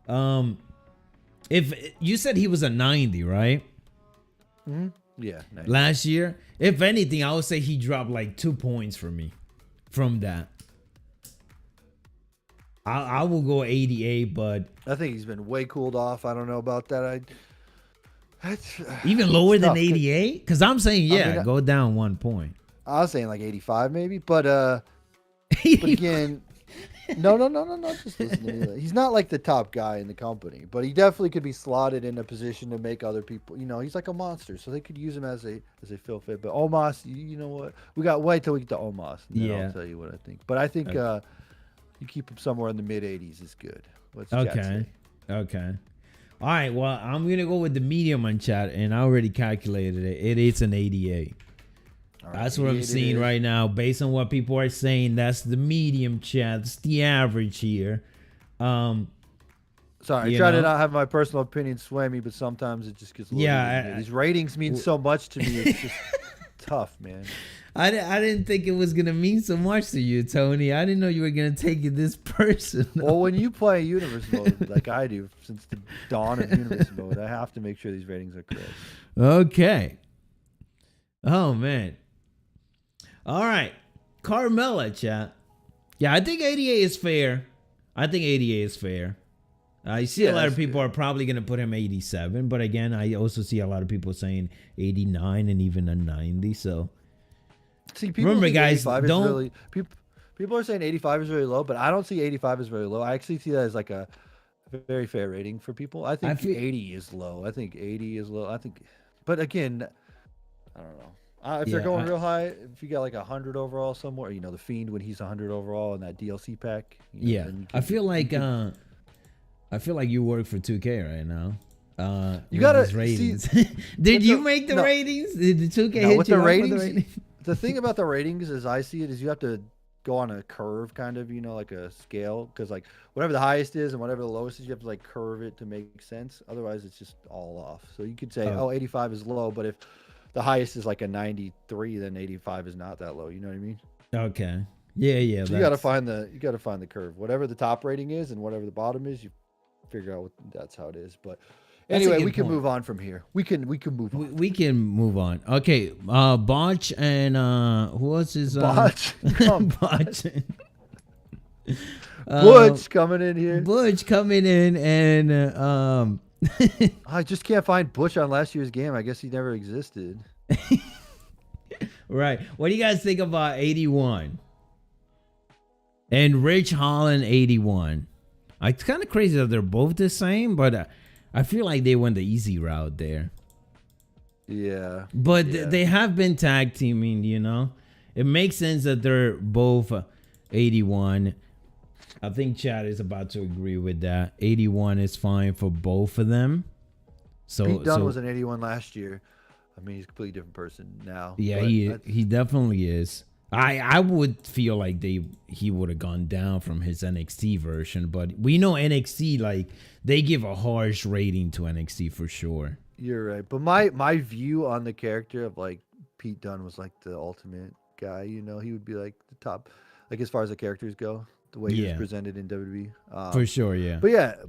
If you said he was a 90, right? Mm-hmm. Yeah. Nice. last year. If anything, I would say he dropped like 2 points for me from that. I will go 88, but I think he's been way cooled off. I don't know about that. That's even lower it's than tough, 88? Because I'm saying, I yeah, mean, go down 1 point. I was saying like 85 maybe, but again, no. Just listen to me. He's not like the top guy in the company, but he definitely could be slotted in a position to make other people. He's like a monster, so they could use him as they feel fit. But Omos, you know what? We got wait till we get to Omos, and then I'll tell you what I think. But I think you keep him somewhere in the mid 80s is good. What's chat say? Okay. All right. Well, I'm gonna go with the medium on chat, and I already calculated it. It's an 88. All That's right, what I'm 88 seeing right now, based on what people are saying. That's the medium chat. That's the average here. Sorry, I try to not have my personal opinion sway me, but sometimes it just gets a little these ratings mean so much to me. It's just tough, man. I didn't think it was gonna mean so much to you, Tony. I didn't know you were gonna take it this personal. Well, when you play universe mode like I do since the dawn of universe mode, I have to make sure these ratings are correct. Okay. Oh man. All right, Carmella, chat. Yeah, I think 88 is fair. I see a lot of people are probably going to put him 87. But again, I also see a lot of people saying 89 and even a 90. So, see, people remember, guys, don't... Really, people are saying 85 is really low, but I don't see 85 as very low. I actually see that as like a very fair rating for people. I think 80 is low. But again, I don't know. If you're going real high, if you got like 100 overall somewhere, the Fiend when he's 100 overall in that DLC pack. I feel like you work for 2K right now. You gotta ratings. Did you make the ratings? Did the 2K hit with you the up ratings? With the ratings? The thing about the ratings, as I see it, is you have to go on a curve, kind of, like a scale, because like whatever the highest is and whatever the lowest is, you have to like curve it to make sense. Otherwise, it's just all off. So you could say, 85 is low, but if the highest is like a 93, then 85 is not that low. You know what I mean? Okay. Yeah. So you gotta find the curve. Whatever the top rating is and whatever the bottom is, you figure out that's how it is. But anyway, we can move on from here. We can move on. We can move on. Okay. Botch and who else is Botch? Botch. Butch coming in here. Butch coming in and I just can't find Butch on last year's game. I guess he never existed. Right. What do you guys think about 81? And Rich Holland 81. It's kind of crazy that they're both the same, but I feel like they went the easy route there. Yeah. But they have been tag teaming, It makes sense that they're both 81. I think Chad is about to agree with that. 81 is fine for both of them. So Pete Dunne was an 81 last year. I mean, he's a completely different person now. Yeah, he definitely is. I would feel like he would have gone down from his NXT version, but we know NXT, like, they give a harsh rating to NXT for sure. You're right. But my view on the character of like Pete Dunne was like the ultimate guy, he would be like the top, like as far as the characters go. The way he was presented in WWE. For sure, yeah.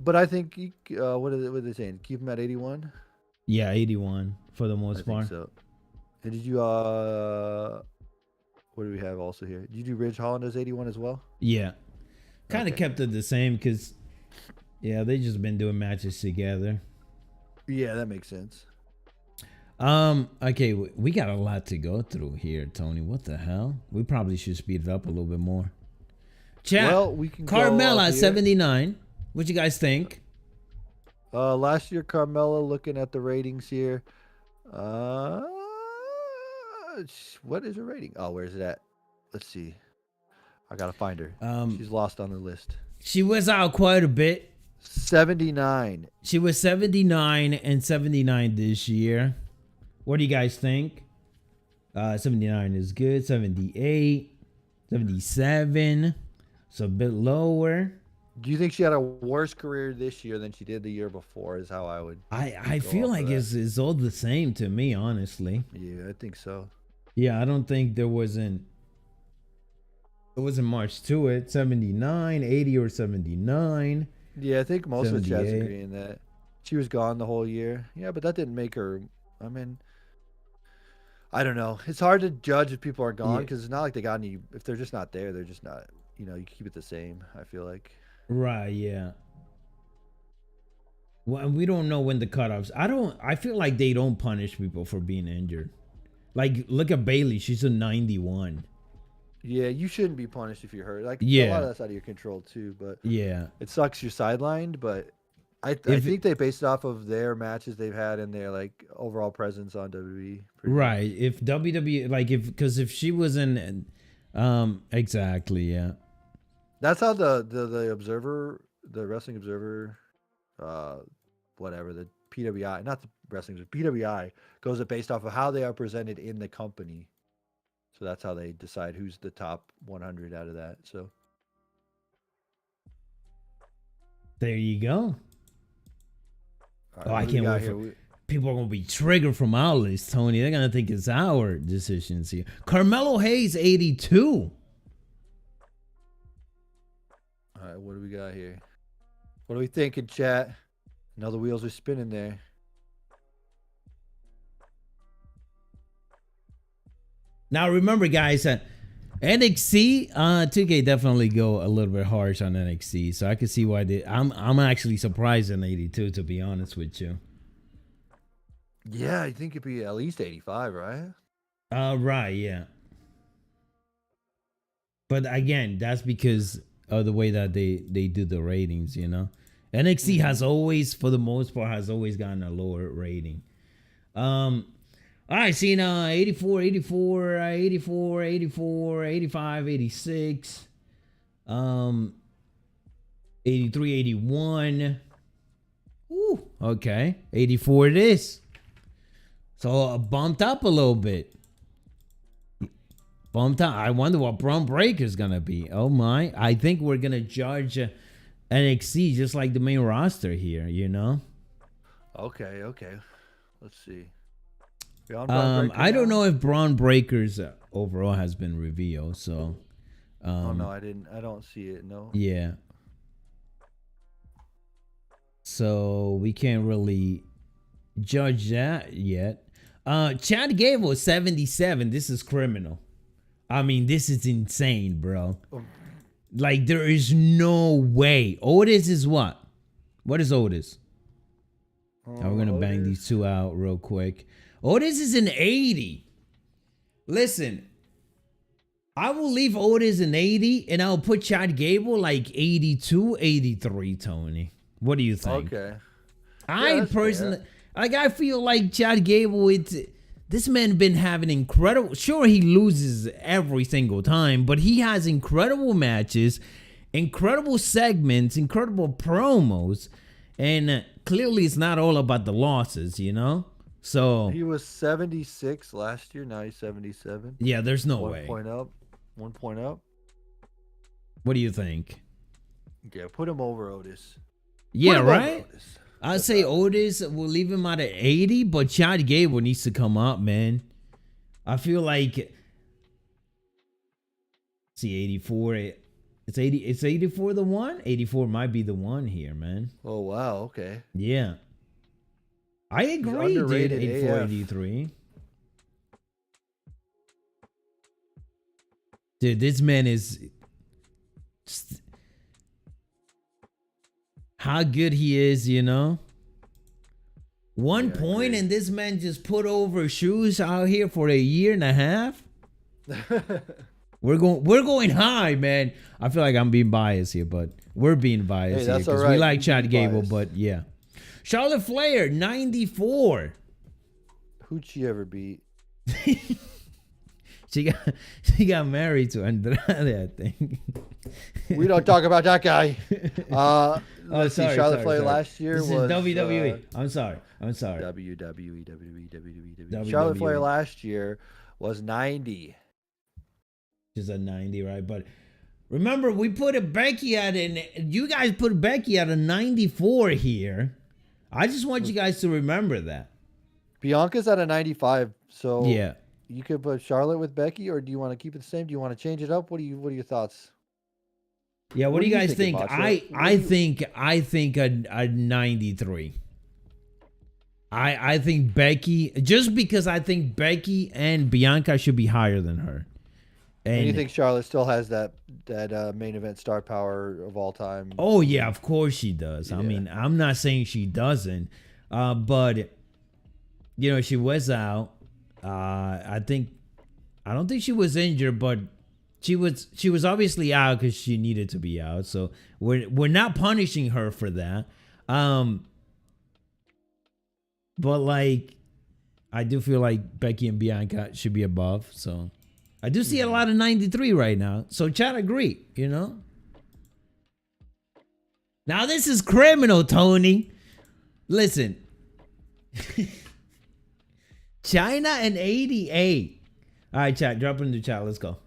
But I think, what are they saying? Keep him at 81? Yeah, 81 for the most part. So. And did you, what do we have also here? Did you do Ridge Holland as 81 as well? Yeah. Kind of kept it the same because, they just been doing matches together. Yeah, that makes sense. Okay, we got a lot to go through here, Tony. What the hell? We probably should speed it up a little bit more. Chat. Well, we can Carmella 79. What you guys think? Last year, Carmella, looking at the ratings here. What is her rating? Oh, where's it at? Let's see. I gotta find her. She's lost on the list. She was out quite a bit. 79. She was 79 and 79 this year. What do you guys think? 79 is good. 78, 77. So a bit lower. Do you think she had a worse career this year than she did the year before? Is how I would. I feel like it's all the same to me, honestly. Yeah, I think so. Yeah, I don't think there wasn't much to it. 79, 80, or 79. Yeah, I think most of the chat's agreeing that she was gone the whole year. Yeah, but that didn't make her. I mean, I don't know. It's hard to judge if people are gone Yeah. because it's not like they got any. If they're just not there, they're just not. You keep it the same. I feel like. Right, yeah. Well, and we don't know when the cutoffs. I feel like they don't punish people for being injured. Like, look at Bailey. She's a 91. Yeah, you shouldn't be punished if you're hurt. Like a lot Yeah. of that's out of your control too. But Yeah. it sucks you're sidelined. But I If think they based it off of their matches they've had and their like overall presence on WWE. Pretty much. Right. If WWE, like, because if she was in, exactly, yeah. That's how the Observer, the Wrestling Observer, whatever, the PWI, not the Wrestling PWI, goes it based off of how they are presented in the company. So that's how they decide who's the top 100 out of that. So There you go. all Oh, right, I what do we can't got wait here? for. People are gonna be triggered from our list, Tony. They're gonna think it's our decisions here. Carmelo Hayes, 82. All right, what do we got here? What are we thinking, chat? Now the wheels are spinning there. Now remember, guys, NXT, 2K definitely go a little bit harsh on NXT, so I can see why they. I'm actually surprised in 82, to be honest with you. Yeah, I think it'd be at least 85, right? Right, yeah. But again, that's because of the way that they do the ratings, you know. NXT has always, for the most part, has always gotten a lower rating. All right, seen 84, 84, 84, 84, 85, 86, 83, 81. Ooh, okay. 84 it is. So bumped up a little bit. Bumped up. I wonder what Braun Breaker's going to be. Oh, my. I think we're going to judge NXT just like the main roster here, you know? Okay. Let's see. I don't know if Braun Breaker's overall has been revealed, so. Oh, no, I didn't. I don't see it, no. Yeah. So we can't really judge that yet. Chad Gable, 77. This is criminal. I mean, this is insane, bro. Like, there is no way. Otis is what? What is Otis? We're going to bang these two out real quick. Otis is an 80. Listen, I will leave Otis an 80, and I'll put Chad Gable like 82, 83, Tony. What do you think? Okay. I personally, like, I feel like Chad Gable, this man been having incredible, sure he loses every single time, but he has incredible matches, incredible segments, incredible promos, and clearly it's not all about the losses, you know? So he was 76 last year, now he's 77. Yeah, there's no way. 1 point up. What do you think? Yeah, put him over Otis. Yeah, right? I'd say Otis, we'll leave him at 80, but Chad Gable needs to come up, man. I feel like, see, 84, it's 84 the one? 84 might be the one here, man. Oh, wow, okay. Yeah. I agree, dude, 84, 83. Dude, this man is... Just, how good he is, you know? 1 point and this man just put over shoes out here for a year and a half. We're going high, man. I feel like I'm being biased here, but we're being biased here because we like Chad Gable, but yeah. Charlotte Flair, 94. Who'd she ever beat? She got married to Andrade, I think. We don't talk about that guy. Let's see. Charlotte Flair sorry. last year this was is WWE. I'm sorry. WWE. Charlotte Flair last year was 90. She's a 90, right? But remember, we put Becky at you guys put Becky at a 94 here. I just want you guys to remember that. Bianca's at a 95, so yeah. You could put Charlotte with Becky, or do you want to keep it the same? Do you want to change it up? What are your thoughts? Yeah, what do you guys think? I think a 93. I think Becky, just because I think Becky and Bianca should be higher than her. And you And think Charlotte still has that main event star power of all time? oh yeah, of course she does. I Yeah. mean, I'm not saying she doesn't, but you know, she was out. I don't think she was injured, but she was obviously out because she needed to be out. So we're not punishing her for that. But like, I do feel like Becky and Bianca should be above. So I do see a lot of 93 right now. So chat agree, you know. Now this is criminal, Tony. Listen. China and 88. All right, chat. Drop it in the chat. Let's go.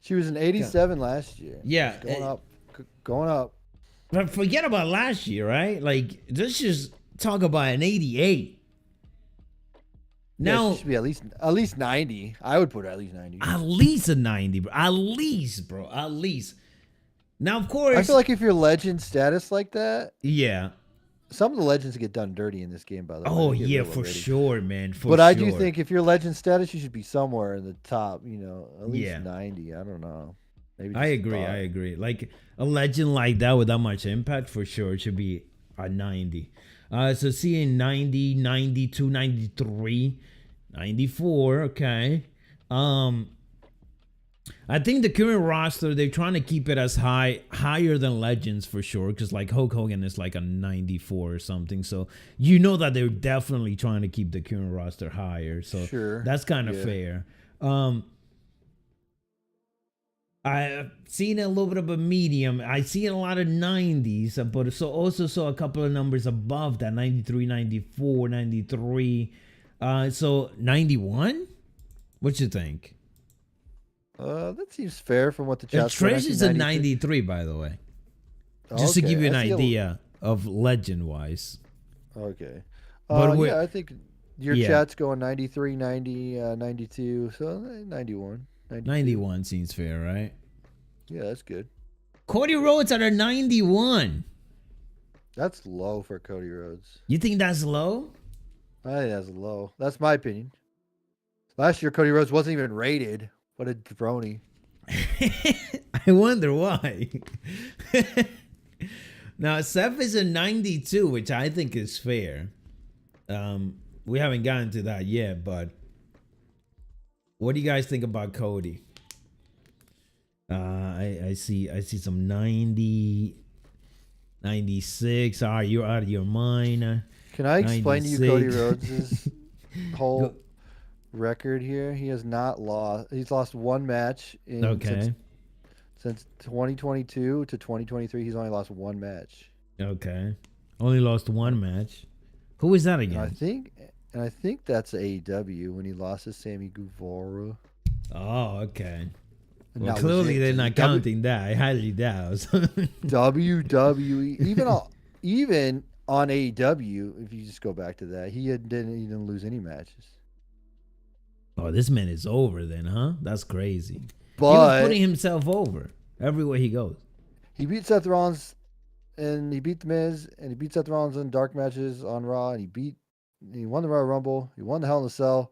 She was an 87 last year. Yeah. Going up. Going up. But forget about last year, right? Like, let's just talk about an 88. Now, she should be at least 90. I would put her at least 90. at least a 90, bro. At least, bro. At least. Now, of course. I feel like if you're legend status like that, yeah. some of the legends get done dirty in this game, by the way. Oh, They get yeah, real for dirty. sure, man. But I do think if you're legend status, you should be somewhere in the top, at least Yeah. 90. I don't know. Maybe I just agree. thought. I agree. Like a legend like that with that much impact, for sure, it should be a 90. So seeing 90, 92, 93, 94. Okay. I think the current roster, they're trying to keep it as higher than legends for sure. Because like Hulk Hogan is like a 94 or something. So you know that they're definitely trying to keep the current roster higher. So Sure. that's kind of Yeah. fair. I've seen a little bit of a medium. I see a lot of 90s, but also saw a couple of numbers above that, 93, 94, 93. So 91? What you think? That seems fair from what the chat said. Trish is a 93, by the way. Just to give you an idea of legend-wise. Okay. But yeah, I think your yeah. chat's going 93, 90, 92. So 91. 92. 91 seems fair, right? Yeah, that's good. Cody Rhodes at a 91. That's low for Cody Rhodes. You think that's low? I think that's low. That's my opinion. Last year, Cody Rhodes wasn't even rated. What a jabroni. I wonder why. Now, Seth is a 92, which I think is fair. We haven't gotten to that yet, but what do you guys think about Cody? I see some 90, 96. You're out of your mind. Can I explain to you 96. Cody Rhodes' whole record here? He has not lost. He's lost one match since 2022 to 2023. He's only lost one match. Okay. Only lost one match. Who is that again? And I think that's AEW when he lost to Sammy Guevara. Oh, okay. And Well, that was clearly it. they're not counting that. I highly doubt. WWE, even on AEW, if you just go back to that, he didn't lose any matches. Oh, this man is over then, huh? That's crazy. But he was putting himself over everywhere he goes. he beat Seth Rollins, and he beat The Miz, and he beat Seth Rollins in dark matches on Raw, and he won the Royal Rumble, he won the Hell in a Cell,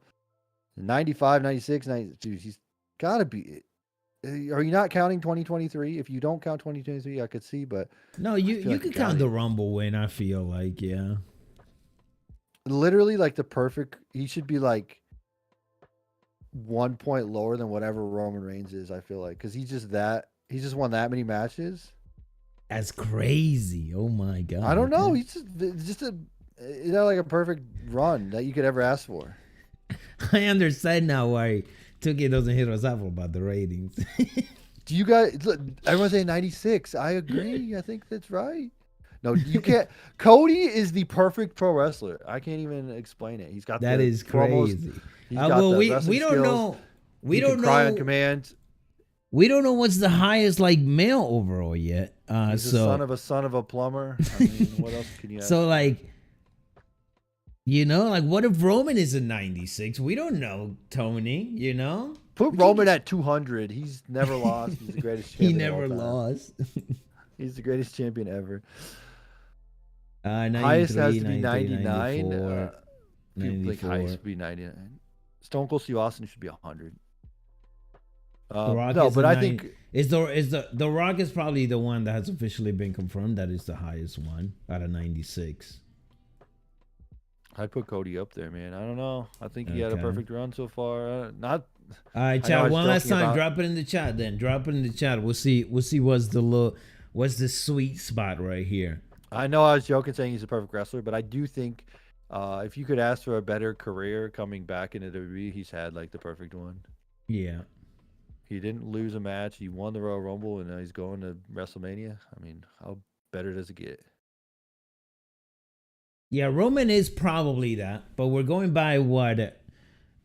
95, 96, 92. He's got to be. Are you not counting 2023? If you don't count 2023, I could see, but No, you like could you got count it. the Rumble win, I feel like, yeah. Literally like the perfect. He should be like 1 point lower than whatever Roman Reigns is. I feel like because he's just won that many matches. That's crazy. Oh my god. I don't know. dude. He's just like a perfect run that you could ever ask for. I understand now why 2K doesn't hit us up about the ratings. Do you guys? Look, everyone's saying 96. I agree. I think that's right. No, you can't. Cody is the perfect pro wrestler. I can't even explain it. He's got That is promos. crazy. He's got Well, the we wrestling don't skills. know. We He don't can cry on know. command. We don't know what's the highest like male overall yet. He's the son of a plumber. I mean, what else can you ask? So like, like what if Roman is a 96? We don't know, Tony. Put Roman at 200. He's never lost. He's the greatest He champion. never of all time. lost. He's the greatest champion ever. Highest has 93, to be 93, 99. 94, People think highest 94. would be 99. Stone Cold Steve Austin should be 100. The Rock No, is a but I nine. think The Rock is probably the one that has officially been confirmed. That is the highest one out of 96. I'd put Cody up there, man. I don't know. I think he had a Okay. perfect run so far. Not. All right, I know I chat. was One last joking time, about- drop it in the chat. Then drop it in the chat. We'll see. What's the sweet spot right here. I know I was joking saying he's a perfect wrestler, but I do think if you could ask for a better career coming back into WWE, he's had like the perfect one. Yeah. He didn't lose a match. He won the Royal Rumble, and now he's going to WrestleMania. I mean, how better does it get? Yeah, Roman is probably that, but we're going by what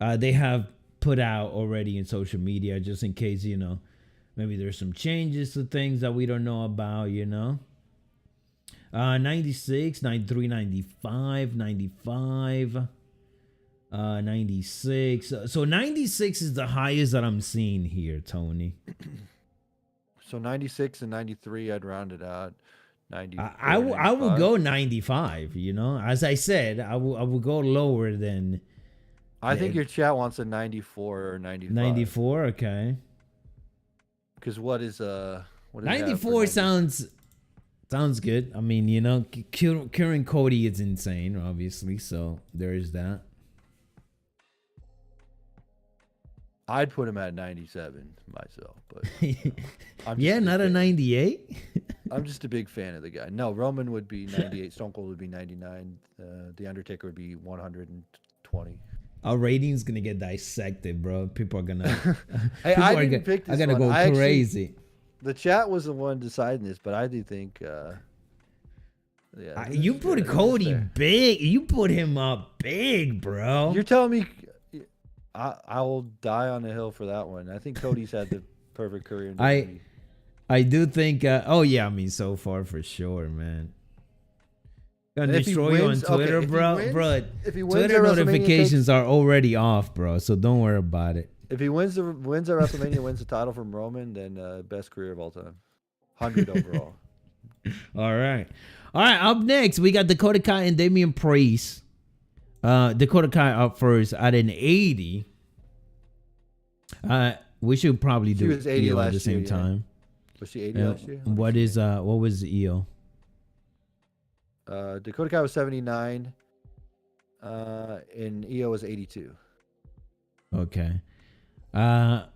they have put out already in social media, just in case, maybe there's some changes to things that we don't know about, 96, 93, 95, 95, 96. So 96 is the highest that I'm seeing here, Tony. So 96 and 93, I'd round it out. 94, I will 95. go 95, As I said, I will go lower than I think your chat wants a 94 or 95. 94, okay. Because what is 94 sounds good. I mean, curing Cody is insane, obviously. So there is that. I'd put him at 97 myself, but Yeah, not a 98. I'm just a big fan of the guy. No, Roman would be 98. Stone Cold would be 99. The Undertaker would be 120. Our rating's gonna get dissected, bro. People are gonna. Hey, I didn't pick this I'm gonna one. go crazy. The chat was the one deciding this, but I do think. Yeah, You put Cody big. You put him up big, bro. You're telling me I will die on the hill for that one. I think Cody's had the perfect career. In WWE. I do think. Oh yeah, I mean, so far for sure, man. Gonna destroy you on Twitter, bro. If he wins Twitter notifications are already off, bro. So don't worry about it. If he wins at WrestleMania, wins the title from Roman, then best career of all time, 100 overall. All right. Up next, we got Dakota Kai and Damian Priest. Dakota Kai up first at an 80. We should probably do was 80 EO at the last same year, yeah. time. Was she 80 last year? What was EO? Dakota Kai was 79, and EO was 82. Okay. I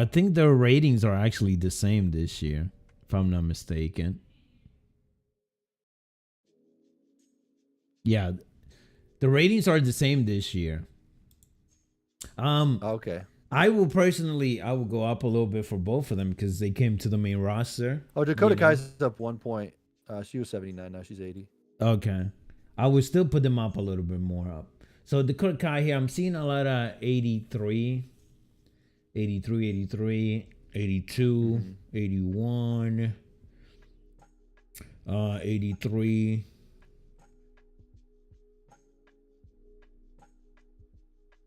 think their ratings are actually the same this year, if I'm not mistaken. Yeah, the ratings are the same this year. Okay. I will go up a little bit for both of them because they came to the main roster. Oh, Dakota Kai's up 1 point. She was 79. Now she's 80. Okay. I would still put them up a little bit more up. So Dakota Kai here, I'm seeing a lot of 83, 82, 81, 83.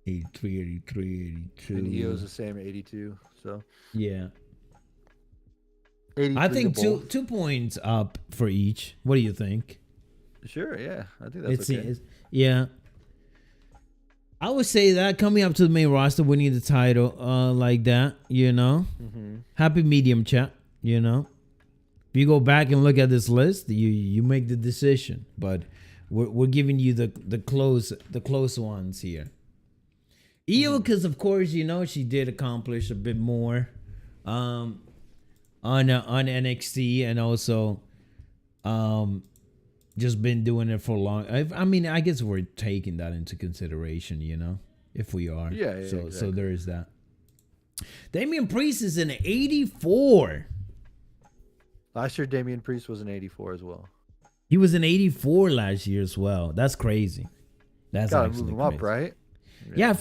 83, 82. And EO's the same, 82. So Yeah. 83 I think to both. 2 points up for each. What do you think? Sure, yeah. I think that's okay. Yeah. I would say that coming up to the main roster, winning the title like that, Happy medium, chat, If you go back and look at this list, you make the decision. But we're giving you the close ones here. Io, because of course, she did accomplish a bit more on NXT, and also just been doing it for long. I mean, I guess we're taking that into consideration, if we are. Yeah, So exactly. there is that. Damian Priest is an 84. Last year, Damian Priest was an 84 as well. He was an 84 last year as well. That's crazy. That's Gotta actually move him crazy. up, right? Yeah, I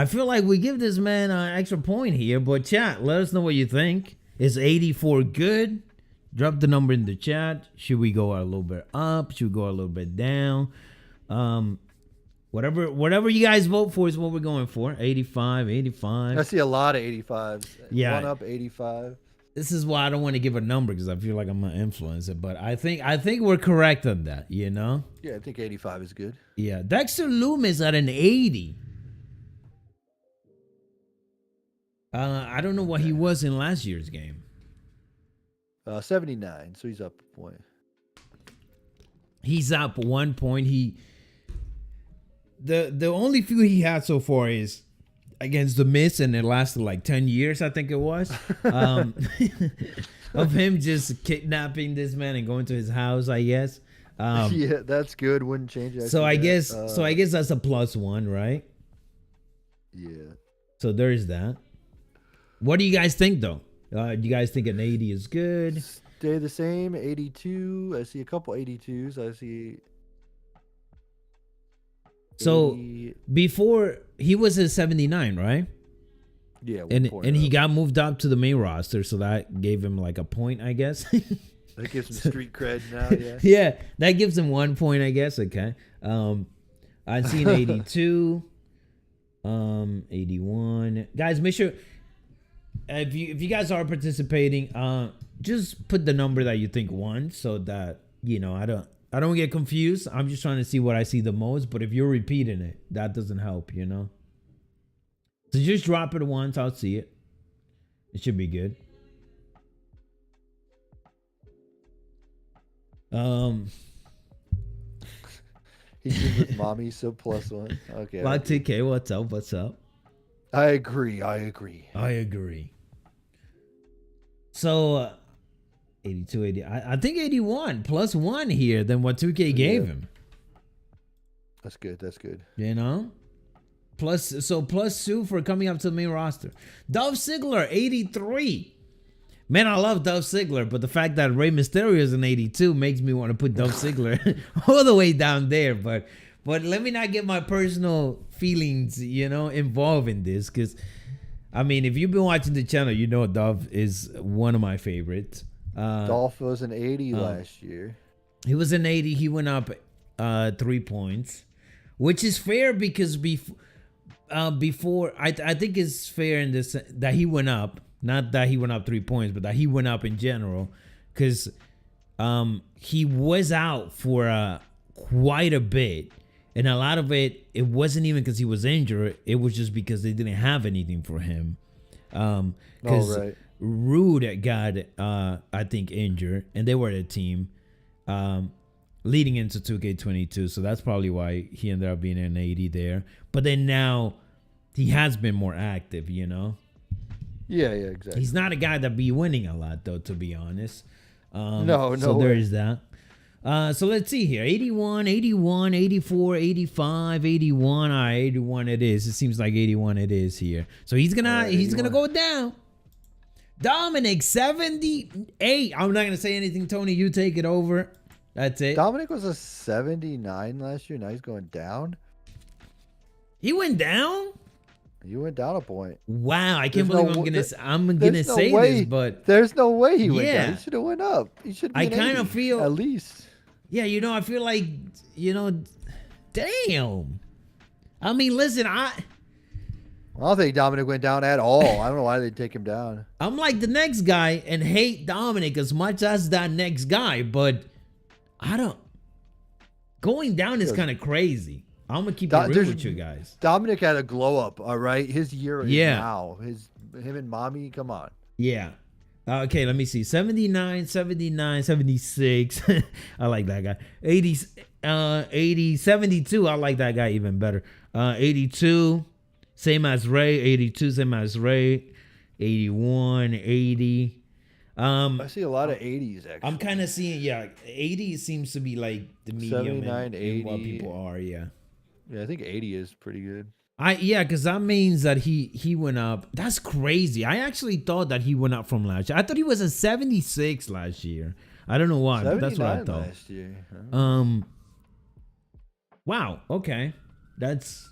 feel like we give this man an extra point here. But chat, let us know what you think. Is 84 good? Drop the number in the chat. Should we go a little bit up? Should we go a little bit down? Whatever you guys vote for is what we're going for. 85, 85. I see a lot of 85s. Yeah. One up, 85. this is why I don't want to give a number because I feel like I'm gonna influence it. But I think we're correct on that. You know? Yeah, I think 85 is good. Yeah. Dexter Loomis at an 80. I don't know what he was in last year's game. 79, so he's up a point. He's up 1 point. The only few he had so far is against the Miz, and it lasted like 10 years, I think it was. Of him just kidnapping this man and going to his house, I guess. Yeah, that's good. Wouldn't change it. So I guess that's a +1, right? Yeah. So there's that. What do you guys think though? Do you guys think an 80 is good? Stay the same. 82. I see a couple 82s. I see. So 80. before he was at 79, right? Yeah, and he got moved up to the main roster, so that gave him like a point, I guess. That gives him street cred now. Yeah. Yeah, that gives him 1 point, I guess. Okay. I've seen 82, 81. Guys, make sure if you guys are participating, just put the number that you think won, so that I don't get confused. I'm just trying to see what I see the most. But if you're repeating it, that doesn't help, So just drop it once. I'll see it. It should be good. He's good with mommy, so +1. Okay. Like TK, what's up? What's up? I agree. So 82, 80. I think 81 +1 here than what 2K gave him. That's good. +2 for coming up to the main roster. Dolph Ziggler, 83. Man, I love Dolph Ziggler, but the fact that Rey Mysterio is an 82 makes me want to put Dolph Ziggler all the way down there. But let me not get my personal feelings, involved in this. Because, I mean, if you've been watching the channel, you know Dolph is one of my favorites. Dolph was an 80 last year. He was an 80. He went up 3 points, which is fair because before I think it's fair in this that he went up, not that he went up 3 points, but that he went up in general, because he was out for quite a bit, and a lot of it wasn't even because he was injured. It was just because they didn't have anything for him. Right. Rude got I think injured, and they were a team leading into 2K22, so that's probably why he ended up being an 80 there. But then now he has been more active, Yeah, exactly. He's not a guy that be winning a lot, though, to be honest. No. So there is that. So let's see here. 81, 81, 84, 85, 81. All right, 81 it is. It seems like 81 it is here. So he's gonna go down. Dominic, 78. I'm not gonna say anything, Tony. You take it over. That's it. Dominic was a 79 last year. Now he's going down. He went down? You went down a point. Wow, I can't believe I'm gonna say this, but there's no way he went down. He should have went up. He should. I kind of feel at least. Yeah, I feel like damn. I mean, listen, I don't think Dominic went down at all. I don't know why they'd take him down. I'm like the next guy and hate Dominic as much as that next guy, but going down is kind of crazy. I'm gonna keep it real with you guys. Dominic had a glow up, all right? His year is now. Him and mommy, come on. Yeah. Okay, let me see. 79, 79, 76. I like that guy. 80, 72. I like that guy even better. 82, same as Ray. 82, same as Ray. 81, 80. I see a lot of 80s, actually. I'm kind of seeing, 80 seems to be like the medium 79, 80. in what people are, Yeah, I think 80 is pretty good. Because that means that he went up. That's crazy. I actually thought that he went up from last year. I thought he was a 76 last year. I don't know why, but that's what I thought. Last year. Wow. Okay. That's.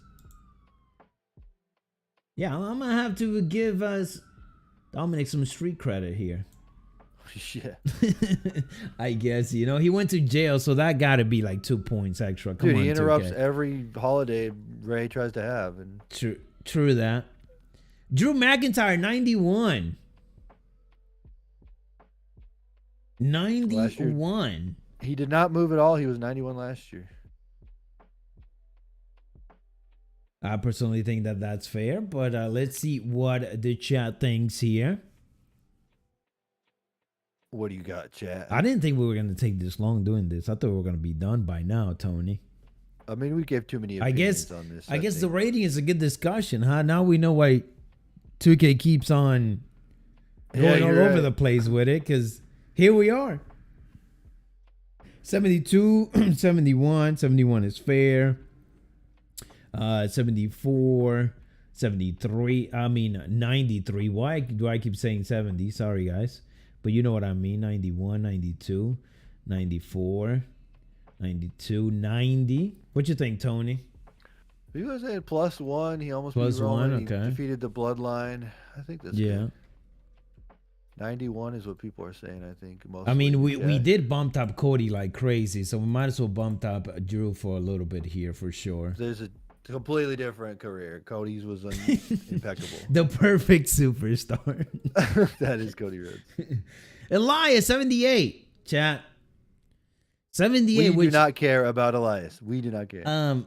Yeah, I'm gonna have to give us Dominic some street credit here. Shit. I guess, he went to jail, so that gotta be like 2 points extra. Come on, he interrupts 2K. every holiday Ray tries to have. And True that. Drew McIntyre, 91. Last year, 91. he did not move at all. He was 91 last year. I personally think that that's fair, but let's see what the chat thinks here. What do you got, chat? I didn't think we were going to take this long doing this. I thought we were going to be done by now, Tony. I mean, we gave too many I opinions guess on this. I guess the rating is a good discussion, huh? Now we know why 2K keeps on going all over the place with it, because here we are. 72, 71. 71 is fair. 74, 73. I mean, 93. Why do I keep saying 70? Sorry, guys. But you know what I mean. 91, 92, 94, 92, 90. What you think, Tony? He was at +1. He almost +1, beat Roman. okay. He defeated the Bloodline. I think that's good. 91 is what people are saying, I think. I mean, we did bump up Cody like crazy, so we might as well bump up Drew for a little bit here for sure. There's a completely different career. Cody's was impeccable. The perfect superstar. That is Cody Rhodes. Elias, 78. Chat. 78. We do not care about Elias. We do not care.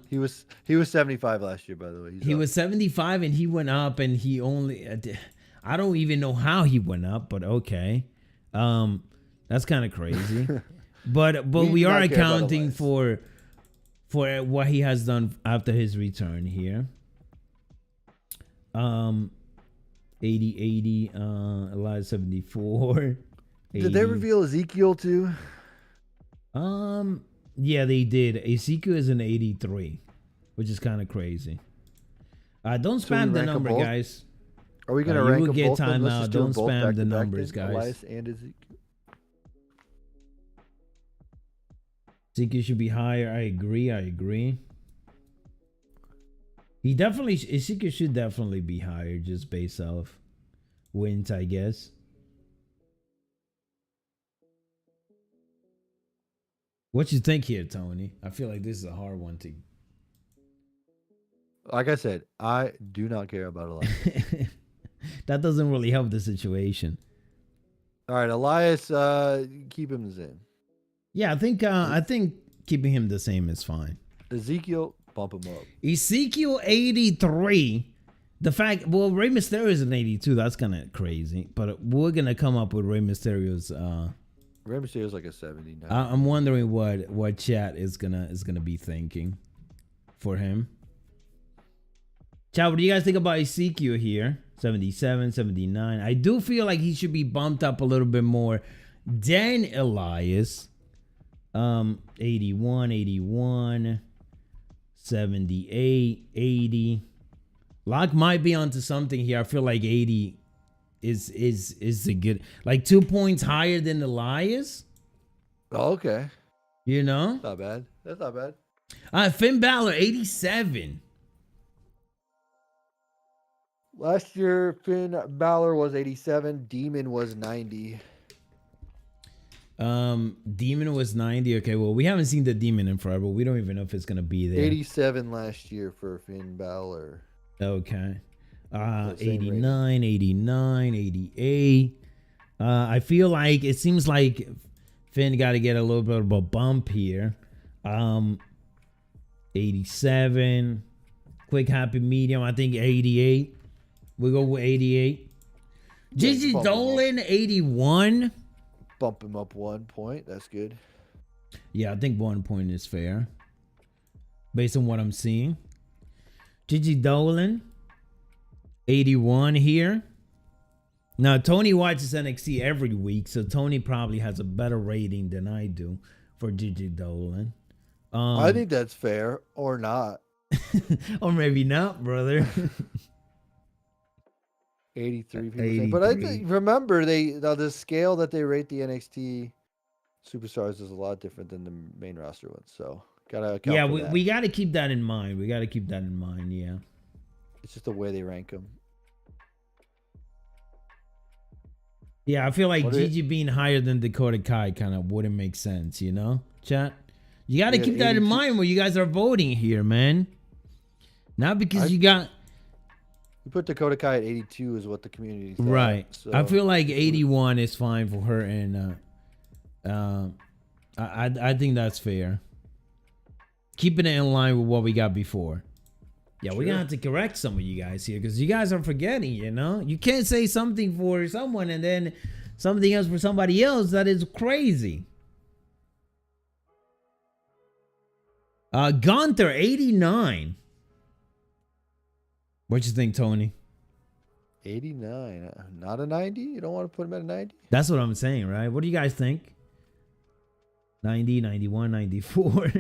He was 75 last year, by the way. He was 75 and he went up, and he only I don't even know how he went up, but okay. That's kind of crazy. but we are accounting for what he has done after his return here. 80, Elias 74. 80. Did they reveal Ezekiel too? Yeah, they did. Ezekiel is an 83, which is kind of crazy. Don't spam the number, guys. Are we gonna rank you will them get both? time out. Don't spam the numbers, guys. Elias and Ezekiel. Ezekiel should be higher. I agree. Ezekiel should definitely be higher, just based off wins, I guess. What you think here, Tony? I feel like this is a hard one to. Like I said, I do not care about Elias. That doesn't really help the situation. All right, Elias, keep him the same. Yeah, I think keeping him the same is fine. Ezekiel, bump him up. Ezekiel 83. The fact, well, Rey Mysterio is an 82. That's kind of crazy, but we're gonna come up with Rey Mysterio's. Rey Mysterio's like a 70 now. I'm wondering what chat is gonna be thinking for him. Chat, what do you guys think about Ezekiel here? 77, 79. I do feel like he should be bumped up a little bit more than Elias. 81, 81, 78, 80. Locke might be onto something here. I feel like 80 is a good, like 2 points higher than Elias. Oh, okay. You know? Not bad. That's not bad. Finn Balor, 87. Last year, Finn Balor was 87. Demon was 90. Demon was 90. Okay, well, we haven't seen the Demon in forever. We don't even know if it's gonna be there. 87 last year for Finn Balor. Okay. 89, 89, 88. I feel like it seems like Finn got to get a little bit of a bump here. 87. Quick happy medium. I think 88. We go with 88. Gigi Dolan, 81. Bump him up 1 point. That's good. Yeah, I think 1 point is fair, based on what I'm seeing. Gigi Dolan, 81 here. Now, Tony watches NXT every week, so Tony probably has a better rating than I do for Gigi Dolan. I think that's fair, or not. Or maybe not, brother. 83 people saying. But I think, remember, the scale that they rate the NXT superstars is a lot different than the main roster ones. So, gotta account for that. we gotta keep that in mind. Yeah. It's just the way they rank them. Yeah, I feel like Gigi being higher than Dakota Kai kind of wouldn't make sense, you know? Chat? You got to keep that in mind when you guys are voting here, man. Not because you got... We put Dakota Kai at 82 is what the community thought. Right. So. I feel like 81 is fine for her I think that's fair. Keeping it in line with what we got before. Yeah, Sure. we're gonna have to correct some of you guys here because you guys are forgetting. You can't say something for someone and then something else for somebody else. That is crazy. Gunther 89. What you think, Tony? 89. Not a 90? You don't want to put him at a 90? That's what I'm saying, right? What do you guys think? 90, 91, 94.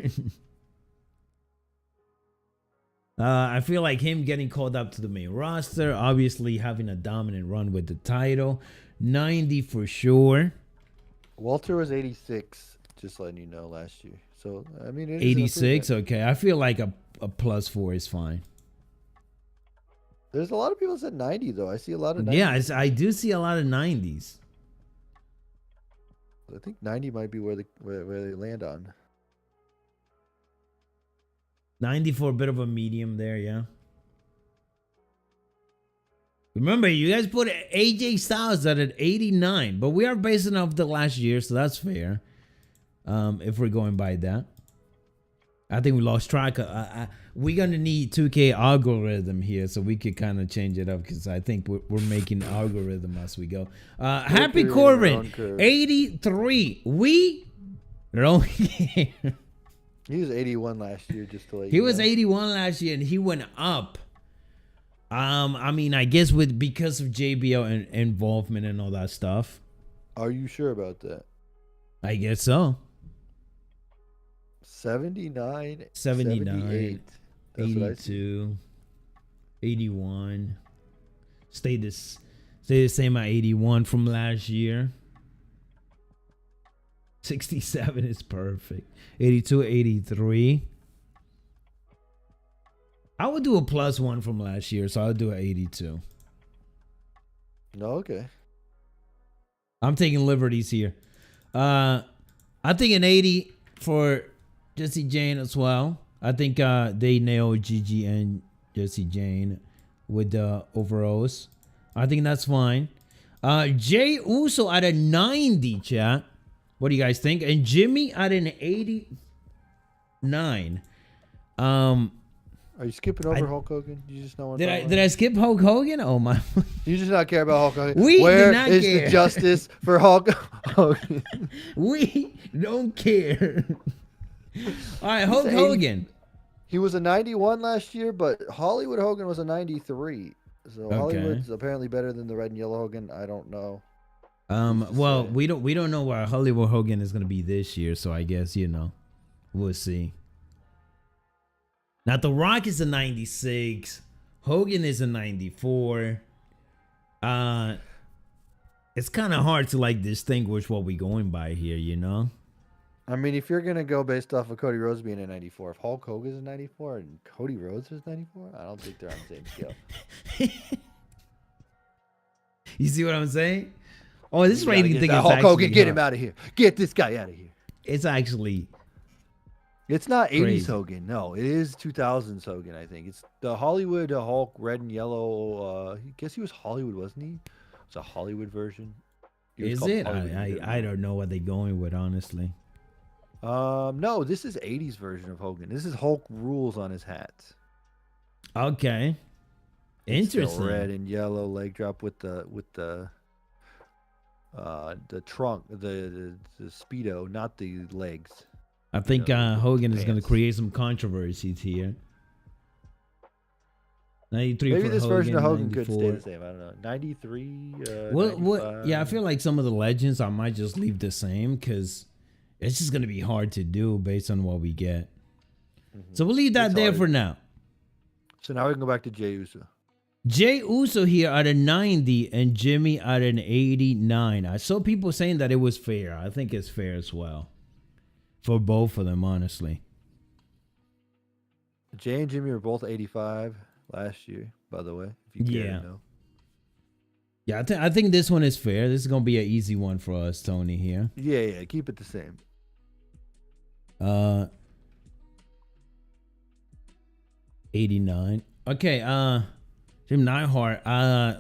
I feel like him getting called up to the main roster, obviously having a dominant run with the title. 90 for sure. Walter was 86, just letting you know, last year. So, I mean, it is 86, okay. I feel like a +4 is fine. There's a lot of people that said 90, though. I see a lot of 90s. Yeah, I do see a lot of 90s. I think 90 might be where they land on. 90 for a bit of a medium there, yeah. Remember, you guys put AJ Styles at an 89, but we are basing off the last year, so that's fair. If we're going by that. I think we lost track. We're going to need 2K algorithm here so we could kind of change it up because I think we're making algorithm as we go. Happy Corbin, 83. We don't care. He was 81 last year, just to let you know. He was 81 last year, and he went up. I mean, I guess because of JBL and involvement and all that stuff. Are you sure about that? I guess so. 79, 79, 78. 82, 81. Stay the same at 81 from last year. 67 is perfect. 82, 83. I would do a +1 from last year, so I'll do an 82. No, okay. I'm taking liberties here. I think an 80 for Jesse Jane as well. I think they nailed Gigi and Jesse Jane with the overalls. I think that's fine. Jay Uso at a 90, chat. What do you guys think? And Jimmy at an 89. Are you skipping over Hulk Hogan? You just not want to Did I skip Hulk Hogan? Oh my! You just not care about Hulk Hogan. We Where do not is care. the justice for Hulk Hogan? We don't care. All right, Hulk 80. Hogan. He was a 91 last year, but Hollywood Hogan was a 93. So Okay. Hollywood's apparently better than the red and yellow Hogan. I don't know. Well, we don't know where Hollywood Hogan is gonna be this year, so I guess we'll see. Now The Rock is a 96. Hogan is a 94. It's kind of hard to like distinguish what we're going by here, I mean, if you're gonna go based off of Cody Rhodes being a 94, if Hulk Hogan is a 94 and Cody Rhodes is 94, I don't think they're on the same scale. You see what I'm saying? Oh, this rating thing is Hulk actually Hogan, get hard. him out of here. Get this guy out of here. It's actually It's not 80s crazy. Hogan. No, it is 2000s Hogan, I think. It's the Hollywood Hulk, red and yellow. I guess he was Hollywood, wasn't he? It's a Hollywood version. Is it? I don't know what they're going with, honestly. No, this is 80s version of Hogan. This is Hulk rules on his hat. Okay. It's still Interesting. red and yellow leg drop with the trunk, the Speedo, not the legs. I think the Hogan is going to pants. create some controversies here. 93 Maybe for this Hogan, version of Hogan 94. could stay the same. I don't know. 93. Yeah, I feel like some of the legends I might just leave the same because it's just going to be hard to do based on what we get. So we'll leave that It's there hard. for now. So now we can go back to Jey Uso. Jay Uso here at a 90 and Jimmy at an 89. I saw people saying that it was fair. I think it's fair as well. For both of them, honestly. Jay and Jimmy were both 85 last year, by the way. If you care to know. Yeah, I think this one is fair. This is going to be an easy one for us, Tony, here. Yeah, keep it the same. 89. Okay, Jim Neidhart,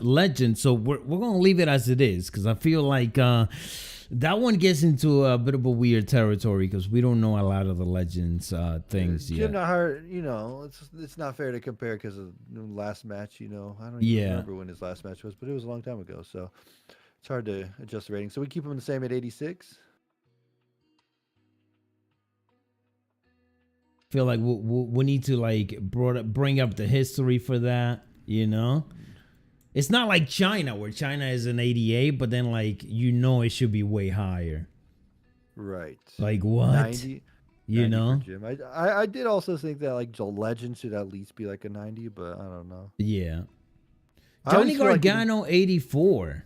legend. So we're gonna leave it as it is because I feel like That one gets into a bit of a weird territory because we don't know a lot of the Legends things Jim yet. Nahar, it's not fair to compare because of the last match. I don't even Yeah. remember when his last match was, but it was a long time ago. So it's hard to adjust the rating. So we keep him the same at 86. Feel like we need to like bring up the history for that. It's not like China, where China is an 88, but then like it should be way higher. Right. Like what? 90. You 90 know? for Jim. I did also think that like the Legend should at least be like a 90, but I don't know. Yeah. I Johnny always feel like Gargano 84.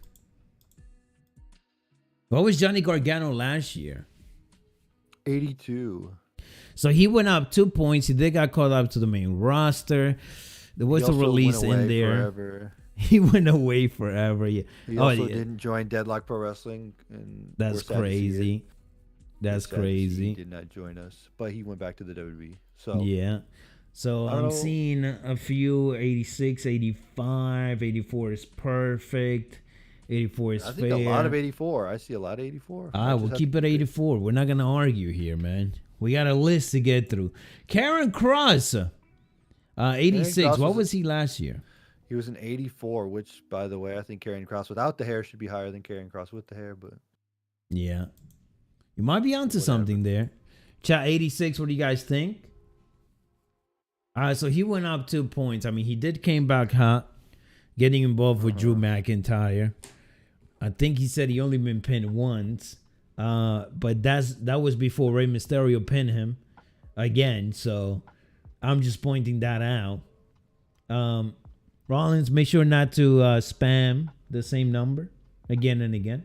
What was Johnny Gargano last year? 82. So he went up 2 points. He did got called up to the main roster. There was He a also release went away in there. forever. He went away forever. Yeah. He also didn't join Deadlock Pro Wrestling, and That's crazy. That's Sad to see crazy. He did not join us, but he went back to the WWE. So Yeah. So I'm seeing a few 86, 85, 84 is perfect. 84 is fair. I think a lot of 84. I see a lot of 84. All right, we'll keep it 84. We're not going to argue here, man. We got a list to get through. Karen Cross, 86. Cross What was he last year? He was an 84, which, by the way, I think Karrion Kross without the hair should be higher than Karrion Kross with the hair. But Yeah. You might be onto something there. Chat 86, what do you guys think? All right, so he went up 2 points. I mean, he came back hot, getting involved with Drew McIntyre. I think he said he only been pinned once. But that was before Rey Mysterio pinned him again. So I'm just pointing that out. Rollins, make sure not to spam the same number again and again.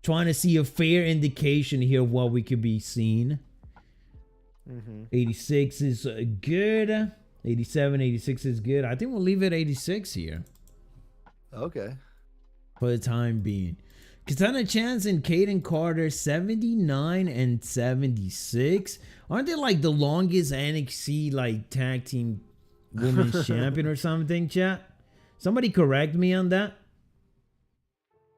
Trying to see a fair indication here of what we could be seeing. 86 is good. 87, 86 is good. I think we'll leave it 86 here. Okay. For the time being. Katana Chance and Kaden Carter, 79 and 76. Aren't they like the longest NXT like tag team women's champion or something, chat? Somebody correct me on that.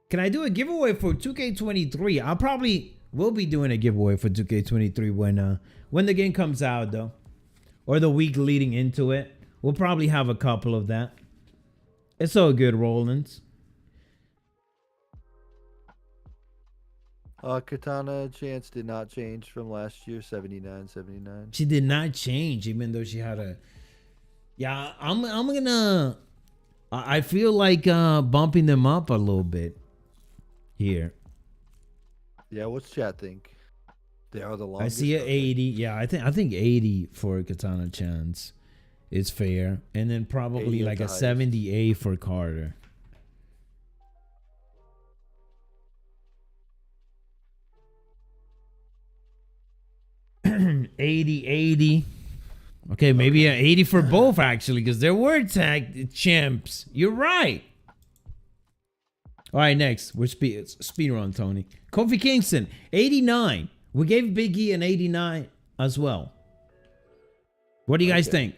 Can I do a giveaway for 2K23? I probably will be doing a giveaway for 2K23 when the game comes out, though. Or the week leading into it. We'll probably have a couple of that. It's all good, Rollins. Katana Chance did not change from last year, 79, 79. She did not change, even though she had a... Yeah, I'm gonna... I feel like bumping them up a little bit here. Yeah, what's chat think? They are the longest. I see an 80. Yeah, I think 80 for Katana Chance is fair. And then probably like a 78 for Carter. 80. Okay, maybe an 80 for both, actually, because there were tag champs. You're right. All right, next. We're speed run, Tony. Kofi Kingston, 89. We gave Big E an 89 as well. What do you guys think?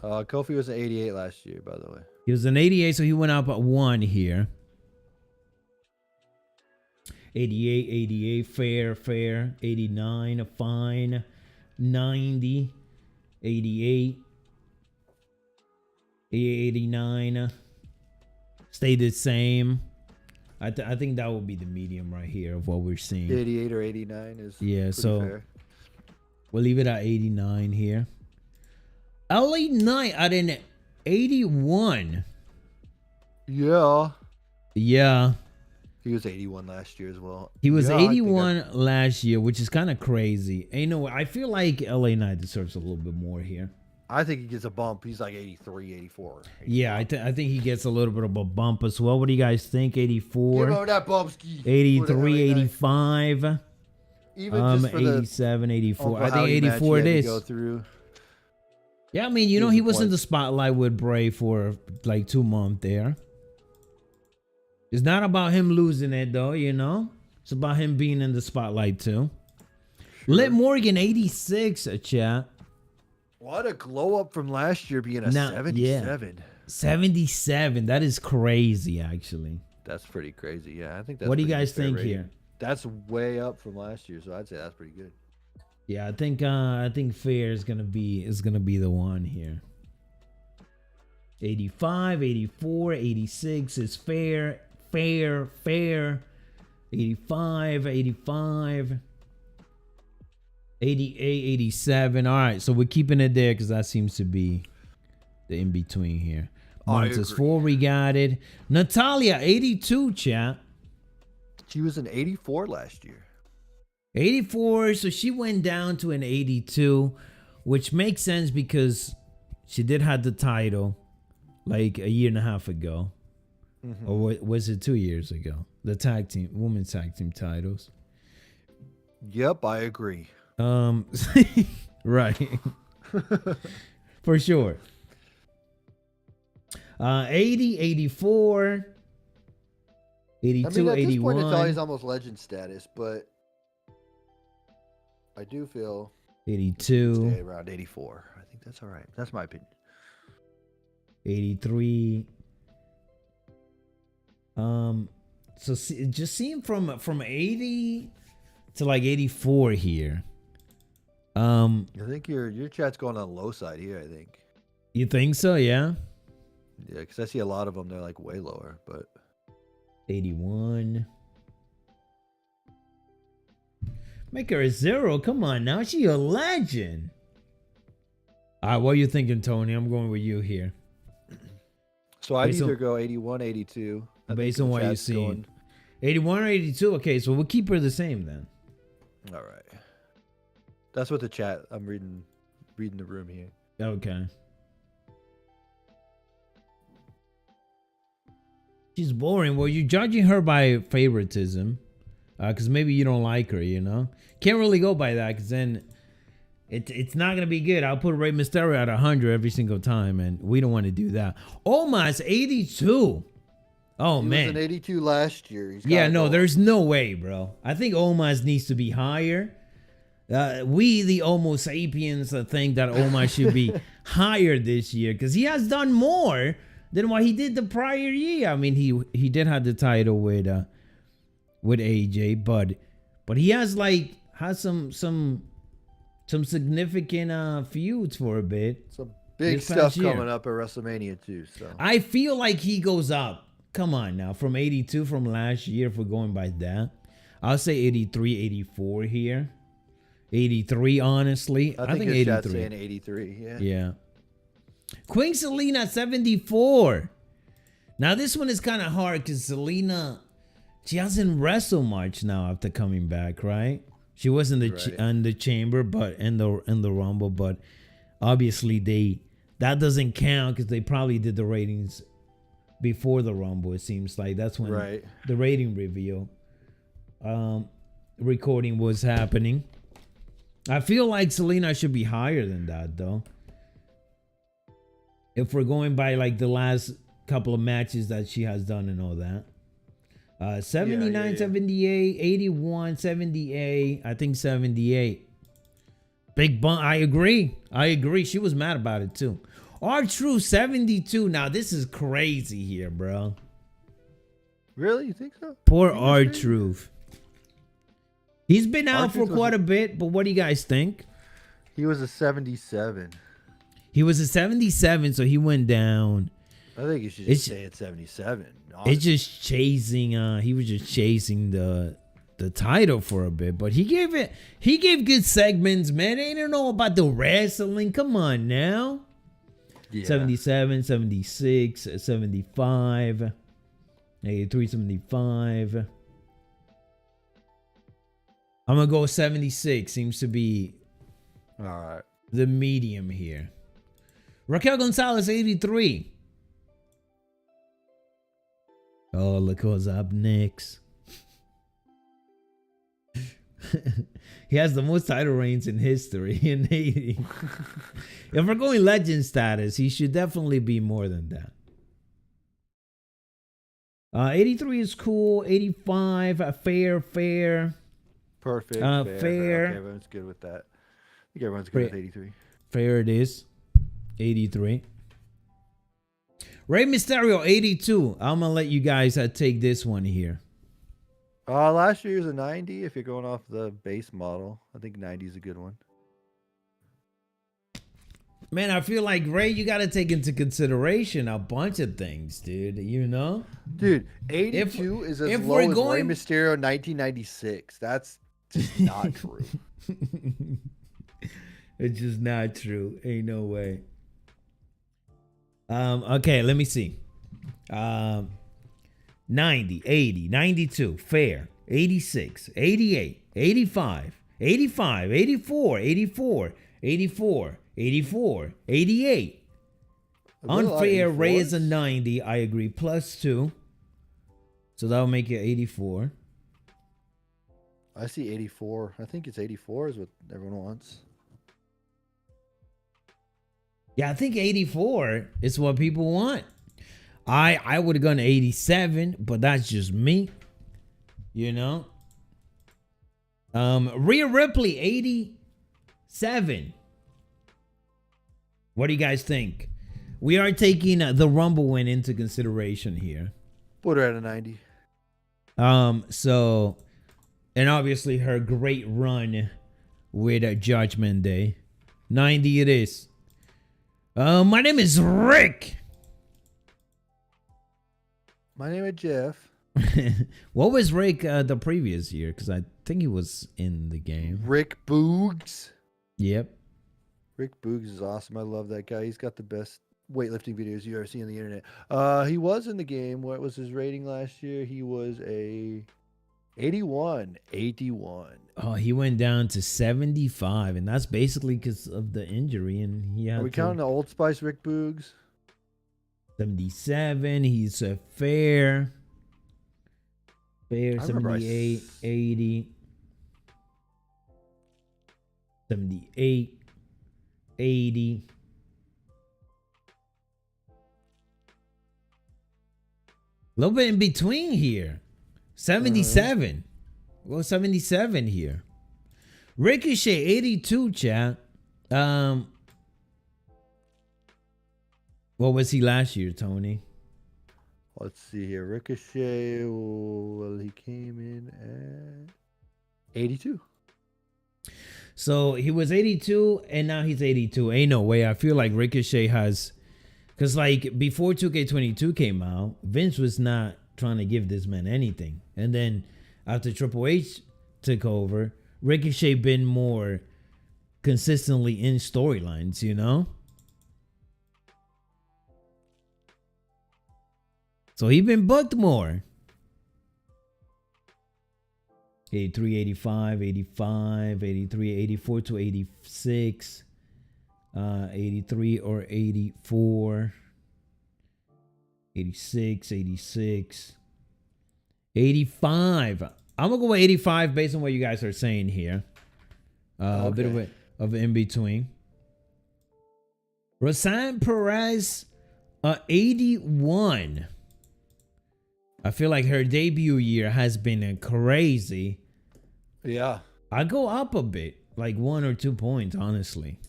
Kofi was an 88 last year, by the way. He was an 88, so he went up at 1 here. 88, 88, fair. 89, fine. 90, 88, 89. Stay the same. I think that would be the medium right here of what we're seeing. 88 or 89 is so fair. We'll leave it at 89 here. LA Knight at an 81. Yeah. Yeah. He was 81 last year as well. He was 81 last year, which is kind of crazy. And I feel like LA Knight deserves a little bit more here. I think he gets a bump. He's like 83, 84. 84. Yeah, I think he gets a little bit of a bump as well. What do you guys think? 84? Give him that bump ski. 83, 85. Even just for 87, 84. I think 84 it is. Go through. Yeah, I mean, he was in the spotlight with Bray for like 2 months there. It's not about him losing it, though, It's about him being in the spotlight, too. Sure. Liv Morgan, 86, chat. What a glow up from last year being a 77. 77. That is crazy, actually. That's pretty crazy. Yeah, I think that's. What do you pretty guys good fair think rating. here? That's way up from last year, so I'd say that's pretty good. Yeah, I think fair is gonna be the one here. 85, 84, 86 is fair, fair. 85, 85. 88, 87. All right, so we're keeping it there because that seems to be the in between here. Montes 4 we got it. Natalia 82, chat. She was an 84 last year. 84, so she went down to an 82, which makes sense because she did have the title like a year and a half ago. Mm-hmm. Or was it 2 years ago? The women's tag team titles. Yep, I agree. Right. For sure. 80, 84, 82, I mean, at 81. this point, Natalia's almost legend status, but I do feel 82. Stay around 84. I think that's all right. That's my opinion. 83. So just seeing from 80 to like 84 here. I think your chat's going on the low side here. I think. You think so? Yeah. Yeah, because I see a lot of them. They're like way lower, but 81. Make her a 0. Come on now. She a legend. All right, what are you thinking, Tony? I'm going with you here. So I'd either go 81, 82. Based on what you're seeing. 81 or 82? Okay, so we'll keep her the same then. All right. That's what the chat, I'm reading the room here. Okay. She's boring. Well, you're judging her by favoritism. Because maybe you don't like her, you know? Can't really go by that because then it's not going to be good. I'll put Rey Mysterio at 100 every single time, and we don't want to do that. Almost 82. Oh, man. He was an 82 last year. Yeah, no, there's no way, bro. I think Omos needs to be higher. We, the Homo sapiens, think that Omos should be higher this year because he has done more than what he did the prior year. I mean, he did have the title with AJ, but he has some significant feuds for a bit. Some big stuff coming up at WrestleMania too. So I feel like he goes up. Come on now, from 82 from last year. If we're going by that, I'll say 83, 84 here. 83, honestly. I think 83. Saying 83. Yeah. Yeah. Queen Selena 74. Now this one is kind of hard because Selena, she hasn't wrestled much now after coming back, right? She was in the chamber, but in the Rumble, but obviously that doesn't count because they probably did the ratings before the Rumble. It seems like that's when the rating reveal recording was happening. I feel like Selena should be higher than that though. If we're going by like the last couple of matches that she has done and all that. 79, 78, 81, 78. I think 78. Big bump. I agree. She was mad about it too. R-Truth 72. Now this is crazy here, bro. Really? You think so? Poor R-Truth. He's been out for quite a bit, but what do you guys think? He was a 77. He was a 77, so he went down. I think you should just stay at 77. Honestly. It's just chasing. He was just chasing the title for a bit, but he gave good segments, man. They don't know about the wrestling. Come on now. Yeah. 77, 76, 75, 83, 75. I'm gonna go 76. Seems to be all right. The medium here. Raquel Gonzalez 83. Oh, look who's up next. He has the most title reigns in history in 80. If we're going legend status, he should definitely be more than that. 83 is cool. 85, fair. Perfect. Fair. Okay, everyone's good with that. I think everyone's good with 83. Fair it is. 83. Rey Mysterio 82. I'm gonna let you guys take this one here. Last year was a 90. If you're going off the base model, I think 90 is a good one. Man, I feel like Ray, you got to take into consideration a bunch of things, dude. You know, dude, 82 is as low as Rey Mysterio 1996. That's just not true. It's just not true. Ain't no way. Okay, let me see. 90, 80, 92, fair. 86, 88, 85, 85, 84, 84, 84, 84, 88. Unfair, Ray is a 90. I agree. +2. So that'll make it 84. I see 84. I think it's 84 is what everyone wants. Yeah, I think 84 is what people want. I would have gone 87, but that's just me. You know? Rhea Ripley, 87. What do you guys think? We are taking the Rumble win into consideration here. Put her at a 90. So, and obviously her great run with Judgment Day. 90 it is. My name is Rick. My name is Jeff. What was Rick the previous year? Because I think he was in the game. Rick Boogs. Yep. Rick Boogs is awesome. I love that guy. He's got the best weightlifting videos you ever see on the internet. He was in the game. What was his rating last year? He was a 81. Oh, he went down to 75, and that's basically because of the injury. And he had. Are we counting the Old Spice Rick Boogs? 77. He's a fair. 78, 80, 78, 80. A little bit in between here. 77. Well, 77 here. Ricochet 82, chat. What was he last year, Tony? Let's see here. Ricochet, well, he came in at 82. So he was 82 and now he's 82. Ain't no way. I feel like Ricochet has, because like before 2K23 came out, Vince was not trying to give this man anything. And then after Triple H took over, Ricochet been more consistently in storylines, you know? So he been booked more. 83, 85, 85, 83, 84 to 86, 83 or 84, 86, 86, 85. I'm going to go with 85 based on what you guys are saying here. A bit of an in-between. Roxanne Perez, 81. I feel like her debut year has been crazy. Yeah. I go up a bit, like 1 or 2 points, honestly.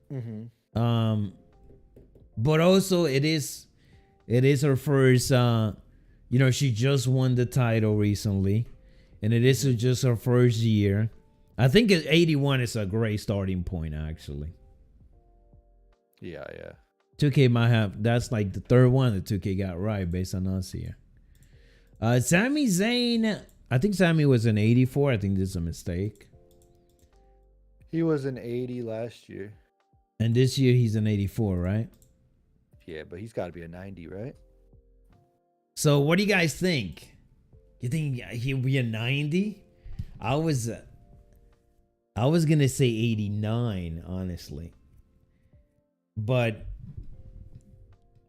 Mm-hmm. But also it is her first, she just won the title recently, and it is just her first year. I think 81 is a great starting point, actually. Yeah. 2K might have, that's like the third one that 2K got right based on us here. Sami Zayn, I think Sami was an 84. I think this is a mistake. He was an 80 last year. And this year he's an 84, right? Yeah, but he's got to be a 90, right? So what do you guys think? You think he'll be a 90? I was gonna say 89, honestly. But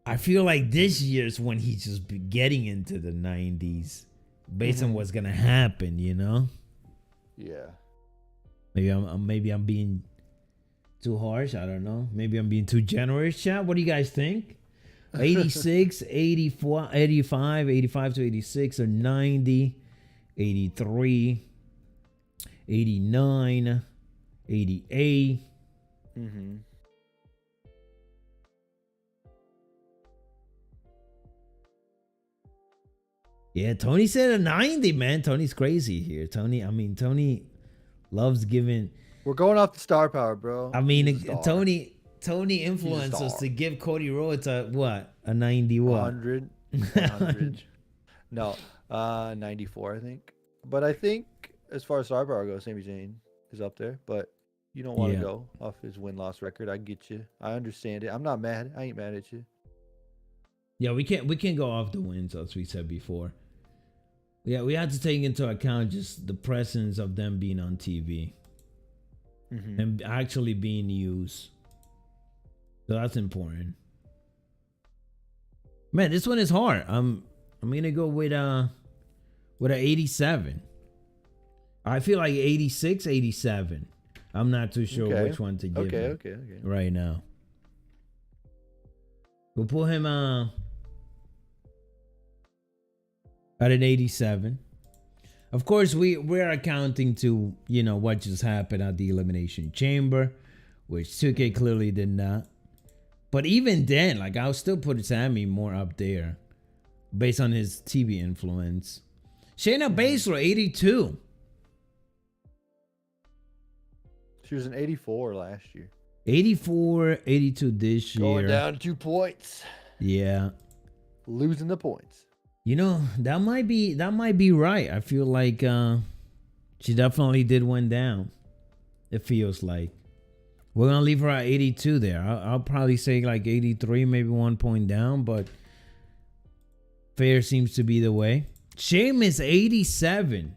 I feel like this year's when he's just getting into the 90s based on what's gonna happen, you know? Yeah. Maybe I'm being too harsh. I don't know. Maybe I'm being too generous, chat. What do you guys think? 86, 84, 85, 85 to 86 or 90, 83, 89, 88. Yeah, Tony said a 90, man. Tony's crazy here. Tony loves giving. We're going off the star power, bro. I He's a mean, star. Tony influenced us star. to give Cody Rhodes a what? A 90 what? 100. 100. No, 94, I think. But I think as far as star power goes, Sami Zayn is up there. But you don't want to go off his win-loss record. I get you. I understand it. I'm not mad. I ain't mad at you. Yeah, we can't go off the wins, as we said before. Yeah, we have to take into account just the presence of them being on TV and actually being used. So that's important. Man, this one is hard. I'm gonna go with an 87. I feel like 86, 87. I'm not too sure which one to give him right now. We'll put him at an 87. Of course, we're accounting to, what just happened at the Elimination Chamber, which 2K clearly did not. But even then, like, I'll still put Sammy more up there based on his TV influence. Shayna Baszler, 82. She was an 84 last year. 84, 82 this year. Going down 2 points. Yeah. Losing the points. That might be right. I feel like she definitely did win down. It feels like. We're going to leave her at 82 there. I'll probably say like 83, maybe 1 point down, but fair seems to be the way. Sheamus, 87.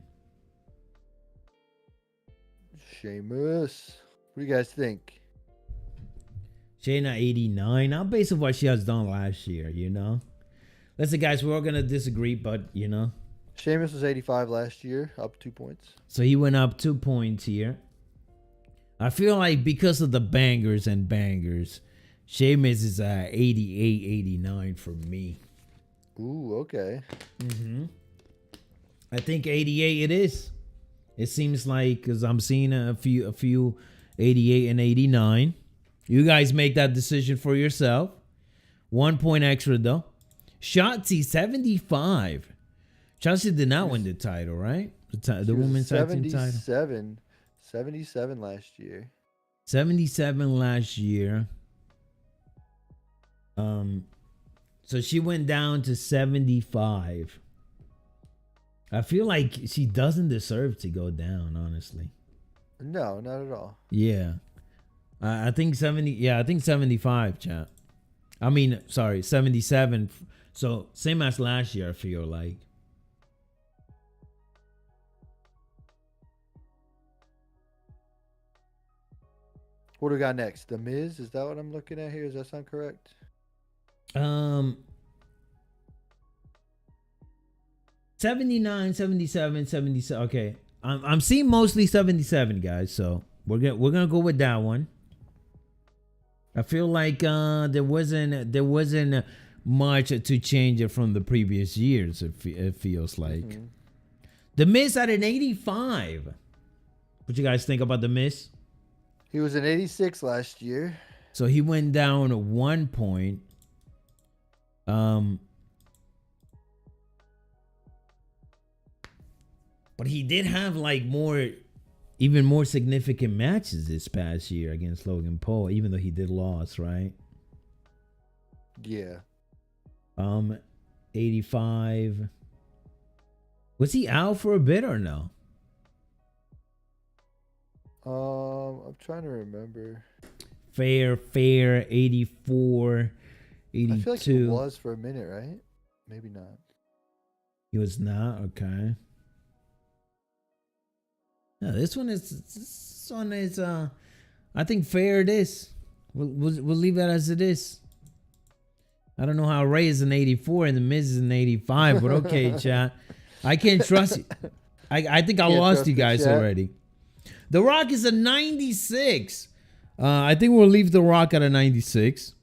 Sheamus. What do you guys think? Shayna, 89. I'll base of what she has done last year, Listen, guys, we're all going to disagree, but, Sheamus was 85 last year, up 2 points. So he went up 2 points here. I feel like because of the bangers, Sheamus is 88, 89 for me. Ooh, okay. I think 88 it is. It seems like, because I'm seeing a few 88 and 89. You guys make that decision for yourself. 1 point extra, though. Shotzi, 75. Shotzi did not win the title, right? The women's tag team title. 77 last year. 77 last year. So she went down to 75. I feel like she doesn't deserve to go down, honestly. No, not at all. Yeah. I think 70. Yeah, I think 75, chat. 77. So same as last year, I feel like. What do we got next? The Miz? Is that what I'm looking at here? Does that sound correct? 79, 77, 77. Okay. I'm seeing mostly 77, guys. So we're gonna go with that one. I feel like there wasn't much to change it from the previous years. It feels like the Miz at an 85. What you guys think about the Miz? He was an 86 last year. So he went down 1 point. But he did have like even more significant matches this past year against Logan Paul, even though he did lose, right? Yeah. 85. Was he out for a bit or no? I'm trying to remember. Fair, 84, 82. I feel like he was for a minute, right? Maybe not. He was not? Okay. No, this one is I think fair it is. We'll leave that as it is. I don't know how Ray is an 84 and the Miz is an 85, but okay, chat. I can't trust you. I think I lost you guys already. The Rock is a 96. I think we'll leave The Rock at a 96.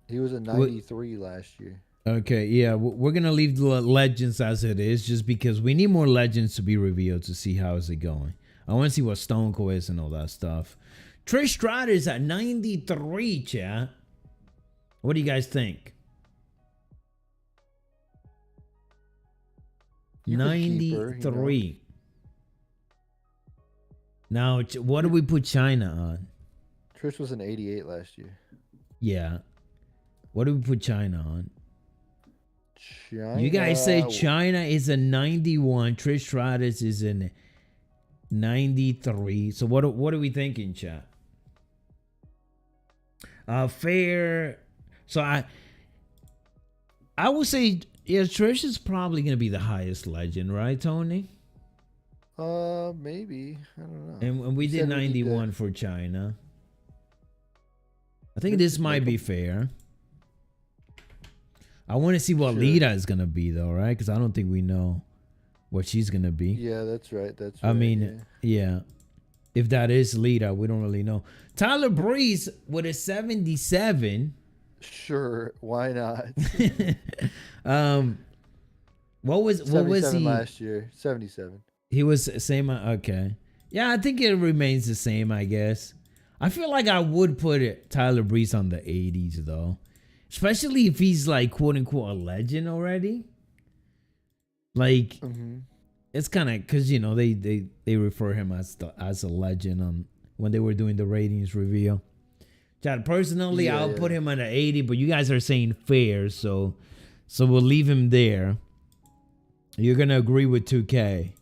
He was a 93 last year. Okay, yeah. We're going to leave the legends as it is just because we need more legends to be revealed to see how is it going. I want to see what Stone Cold is and all that stuff. Trish Stratus at 93, chat. What do you guys think? You could keep her, 93. Now, what do we put China on? Trish was an 88 last year. Yeah. What do we put China on? China. You guys say China is a 91. Trish Stratus is a 93. So what are we thinking, chat? Fair. So I would say, yeah, Trish is probably gonna be the highest legend, right, Tony? Maybe. I don't know. And we did 91 for China. I think this might be fair. I want to see what Lita is gonna be though, right? Because I don't think we know what she's gonna be. Yeah, that's right. That's right. I mean, yeah. If that is Lita, we don't really know. Tyler Breeze with a 77. Sure, why not? What was he last year? 77. He was same. Okay, yeah, I think it remains the same. I guess. I feel like I would put Tyler Breeze on the 80s though, especially if he's like quote unquote a legend already. Like, it's kind of because they refer him as a legend when they were doing the ratings reveal. Chad, personally, I'll put him on an 80, but you guys are saying fair, so we'll leave him there. You're gonna agree with 2K.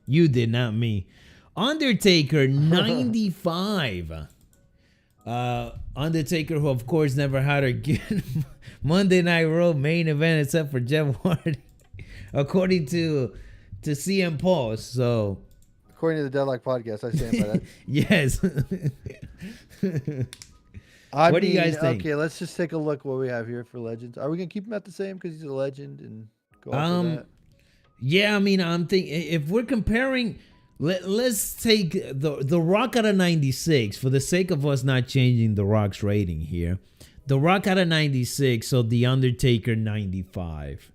You did, not me. Undertaker 95. Undertaker, who of course never had a good Monday Night Raw main event except for Jeff Hardy, according to CM Pulse. So, according to the Deadlock Podcast, I stand by that. Yes. What do you guys think? Okay, let's just take a look what we have here for legends. Are we gonna keep him at the same because he's a legend and go off of that? Yeah, I mean, I'm thinking if we're comparing, let's take the Rock out of 96 for the sake of us not changing the Rock's rating here. The Rock out of 96, so the Undertaker 95.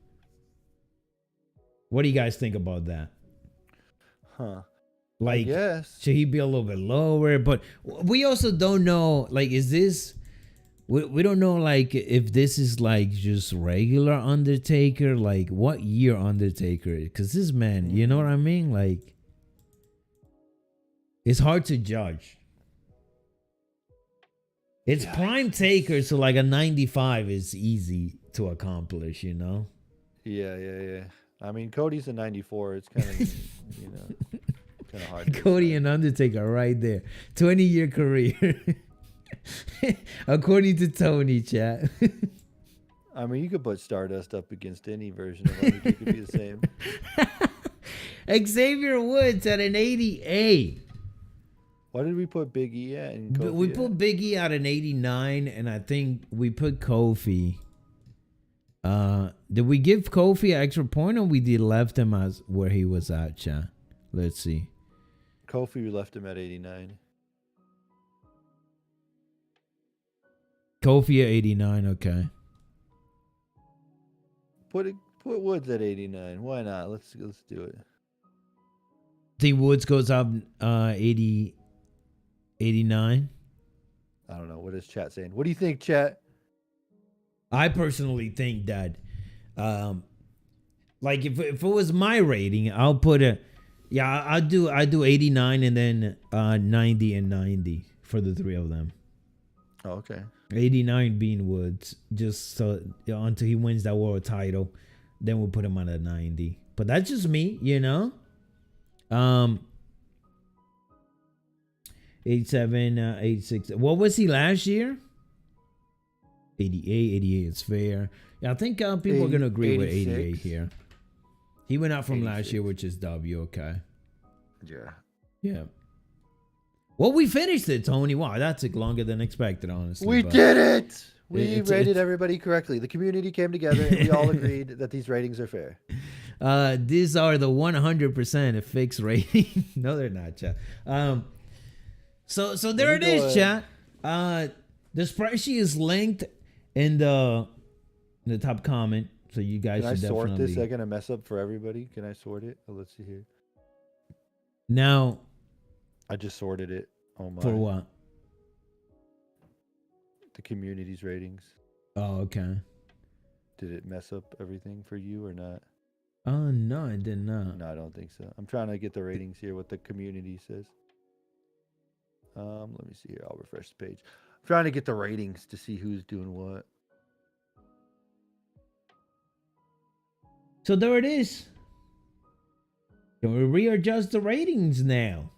What do you guys think about that? Huh. Like, yes. Should he be a little bit lower? But we also don't know, like, is this... We don't know, like, if this is, like, just regular Undertaker. Like, what year Undertaker? Because this man, you know what I mean? Like, it's hard to judge. It's prime Taker, so, like, a 95 is easy to accomplish, you know? Yeah. I mean, Cody's a 94. It's kind of, kind of hard. Cody and Undertaker right there. 20-year career. According to Tony, chat. I mean, you could put Stardust up against any version of Undertaker. It could be the same. Xavier Woods at an 88. Why did we put Big E at? And Kofi we put Big E at an 89, and I think we put Kofi. Did we give Kofi an extra point, or we did left him as where he was at, chat? Let's see. Kofi, we left him at 89. Kofi at 89, okay. Put Woods at 89. Why not? Let's do it. Think Woods goes up 80, 89? I don't know. What is chat saying? What do you think, chat? I personally think that, like, if it was my rating, I'll put I do 89 and then 90 and 90 for the three of them. Oh, okay. 89 being Woods, just so until he wins that world title, then we'll put him on a 90. But that's just me, 87, 86. What was he last year? 88. 88 is fair. Yeah, I think people are gonna agree 86. With 88 here. He went out from 86. Last year, which is W. Okay. Yeah. Well, we finished it, Tony. Wow, that took longer than expected, honestly. We did it! We rated everybody correctly. The community came together and we all agreed that these ratings are fair. These are the 100% fixed rating. No, they're not, chat. So there it is, chat. The spreadsheet is linked in the top comment. So you guys should definitely... Can I sort this? I'm going to mess up for everybody. Can I sort it? Oh, let's see here. Now... I just sorted it. Oh my. For what? The community's ratings. Oh, okay. Did it mess up everything for you or not? No, I did not. No, I don't think so. I'm trying to get the ratings here. What the community says. Let me see here. I'll refresh the page. I'm trying to get the ratings to see who's doing what. So there it is. Can we readjust the ratings now?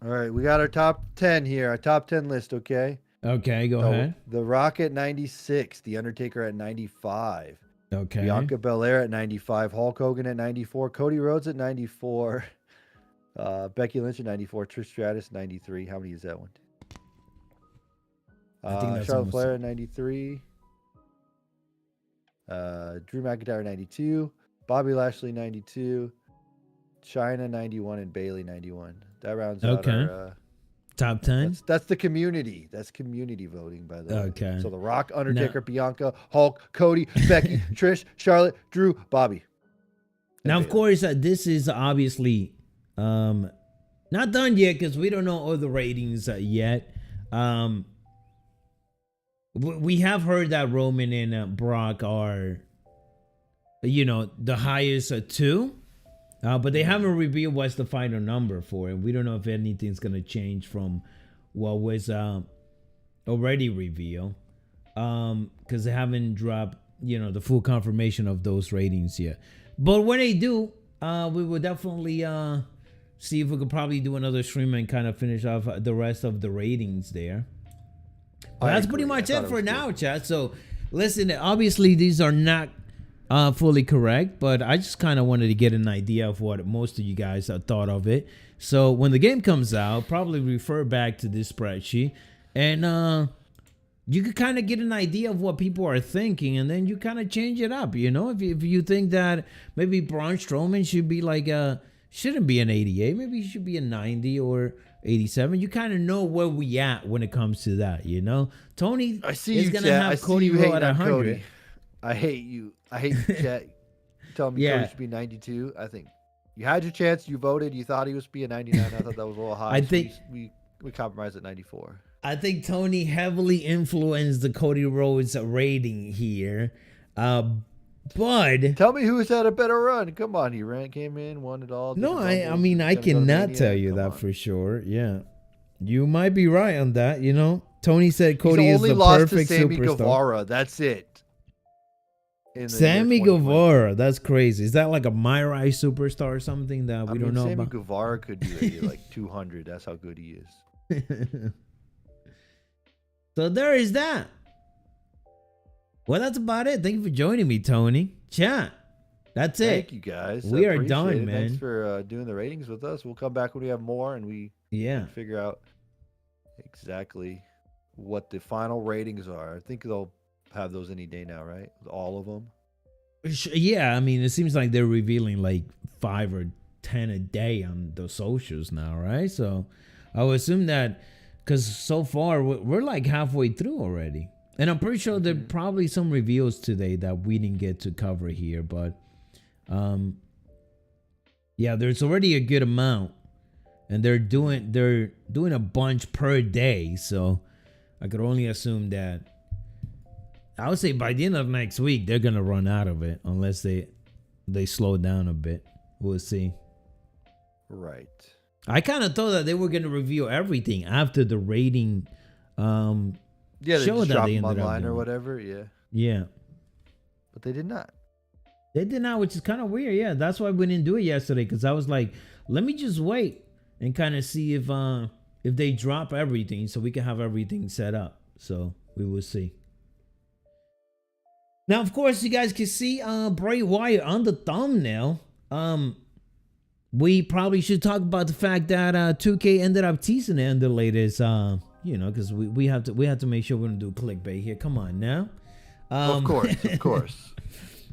All right, we got our top 10 here. Our top 10 list. Okay. Okay, go ahead. The Rock at 96, The Undertaker at 95, Okay. Bianca Belair at 95, Hulk Hogan at 94, Cody Rhodes at 94, Becky Lynch at 94, Trish Stratus 93. How many is that one? I think that's Charlotte Flair at 93, Drew McIntyre 92, Bobby Lashley 92, Chyna 91, and Bayley 91. That rounds out our top 10. That's the community. That's community voting, by the way. Okay. So The Rock, Undertaker, Bianca, Hulk, Cody, Becky, Trish, Charlotte, Drew, Bobby. Now, of course, this is obviously not done yet because we don't know all the ratings yet. We have heard that Roman and Brock are, the highest two. But they haven't revealed what's the final number for it. We don't know if anything's going to change from what was already revealed. Because they haven't dropped, the full confirmation of those ratings yet. But when they do, we will definitely see if we could probably do another stream and kind of finish off the rest of the ratings there. But that's pretty much it for now, chat. So, listen, obviously these are not fully correct, but I just kind of wanted to get an idea of what most of you guys thought of it. So when the game comes out, probably refer back to this spreadsheet, and you could kind of get an idea of what people are thinking, and then you kind of change it up. If you think that maybe Braun Strowman should be like shouldn't be an 88, maybe he should be a 90 or 87. You kind of know where we at when it comes to that. Tony is gonna have Cody Rhodes at 100. Cody. I hate you. I hate you, chat. Tell me Cody should be 92. I think you had your chance. You voted. You thought he was be a 99. I thought that was a little high. I think we compromised at 94. I think Tony heavily influenced the Cody Rhodes rating here. But tell me who's had a better run. Come on, he came in, won it all. No, I mean I cannot tell you that for sure. Yeah, you might be right on that. Tony said Cody is the perfect to Sammy superstar. Guevara. That's it. Sammy Guevara, that's crazy. Is that like a Myrai superstar or something that we don't know Sammy about? Sammy Guevara could be like 200. That's how good he is. So there is that. Well, that's about it. Thank you for joining me, Tony. Chat. That's it. Thank you, guys. We are done, man. Thanks for doing the ratings with us. We'll come back when we have more and we can figure out exactly what the final ratings are. I think they'll have those any day now, right? All of them. Yeah, I mean, it seems like they're revealing like 5 or 10 a day on the socials now, right? So I would assume that because so far we're like halfway through already, and I'm pretty sure there are probably some reveals today that we didn't get to cover here, but yeah, there's already a good amount, and they're doing a bunch per day, so I could only assume that. I would say by the end of next week, they're going to run out of it unless they slow down a bit. We'll see. Right. I kind of thought that they were going to reveal everything after the rating show that they ended up doing. Or whatever, yeah. Yeah. But they did not. They did not, which is kind of weird. Yeah, that's why we didn't do it yesterday, because I was like, let me just wait and kind of see if they drop everything so we can have everything set up. So we will see. Now, of course, you guys can see Bray Wyatt on the thumbnail. We probably should talk about the fact that 2K ended up teasing it in the latest, because we have to make sure we don't do clickbait here. Come on now. Of course.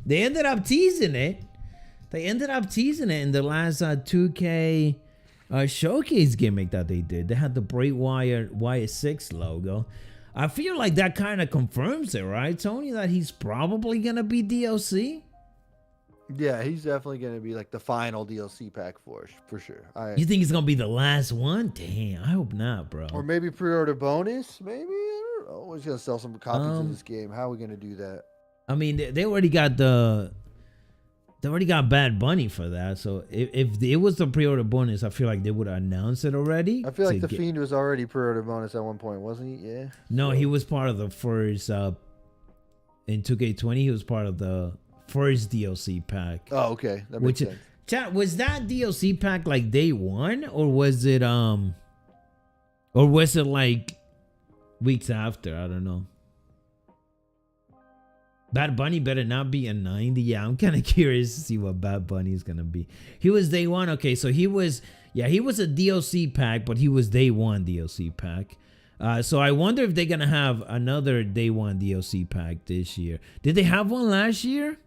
They ended up teasing it. In the last 2K showcase gimmick that they did. They had the Bray Wyatt 6 logo. I feel like that kind of confirms it, right, Tony? That he's probably going to be DLC? Yeah, he's definitely going to be like the final DLC pack for sure. You think it's going to be the last one? Damn, I hope not, bro. Or maybe pre-order bonus? Maybe? I don't know. He's going to sell some copies of this game. How are we going to do that? I mean, they already got the They already got Bad Bunny for that. So if it was the pre-order bonus, I feel like they would announce it already. I feel like the Fiend was already pre-order bonus at one point, wasn't he? Yeah. No, he was part of the first in 2K20. He was part of the first DLC pack. Oh, okay, that makes sense. Chat, was that DLC pack like day one, or was it like weeks after? I don't know. Bad Bunny better not be a 90. Yeah, I'm kind of curious to see what Bad Bunny is gonna be. He was day one. Okay, so he was a DLC pack, but he was day one DLC pack. So I wonder if they're gonna have another day one DLC pack this year. Did they have one last year?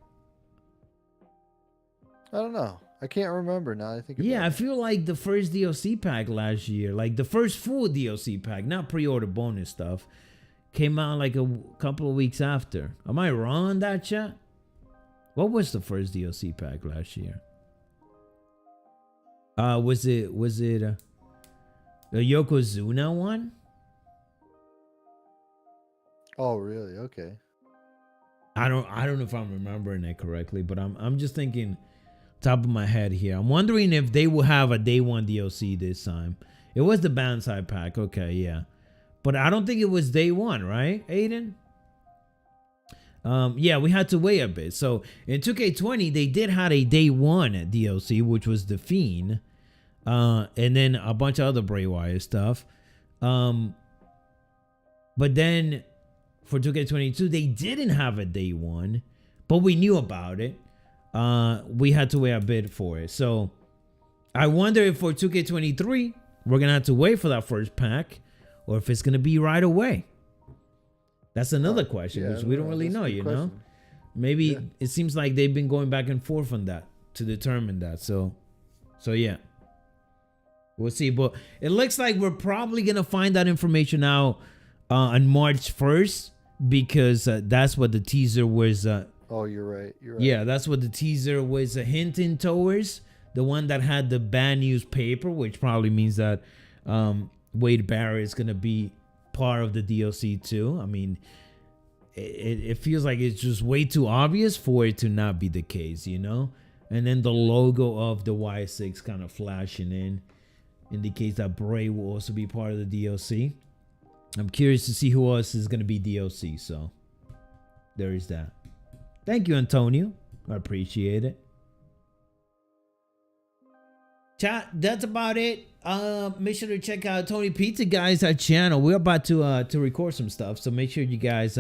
I don't know. I can't remember now. I think. Yeah, I feel like the first DLC pack last year, like the first full DLC pack, not pre-order bonus stuff, came out like a couple of weeks after. Am I wrong on that, chat? What was the first DLC pack last year? Was it the Yokozuna one? Oh, really? Okay. I don't know if I'm remembering it correctly, but I'm just thinking top of my head here. I'm wondering if they will have a day one DLC this time. It was the Banzai pack. Okay, yeah. But I don't think it was day one, right, Aiden? Yeah, we had to wait a bit. So in 2K20, they did have a day one DLC, which was The Fiend. And then a bunch of other Bray Wyatt stuff. But then for 2K22, they didn't have a day one, but we knew about it. We had to wait a bit for it. So I wonder if for 2K23, we're going to have to wait for that first pack, or if it's going to be right away. That's another question, which we don't really know, you know? Maybe it seems like they've been going back and forth on that to determine that. So yeah. We'll see. But it looks like we're probably going to find that information out on March 1st, because that's what the teaser was. Oh, you're right. Yeah, that's what the teaser was hinting towards. The one that had the bad news paper, which probably means that Wade Barrett is going to be part of the DLC too. I mean, it feels like it's just way too obvious for it to not be the case, you know? And then the logo of the Y6 kind of flashing in indicates that Bray will also be part of the DLC. I'm curious to see who else is going to be DLC, so there is that. Thank you, Antonio. I appreciate it. Chat, that's about it. Make sure to check out Tony Pizza Guy's channel. We're about to record some stuff, so make sure you guys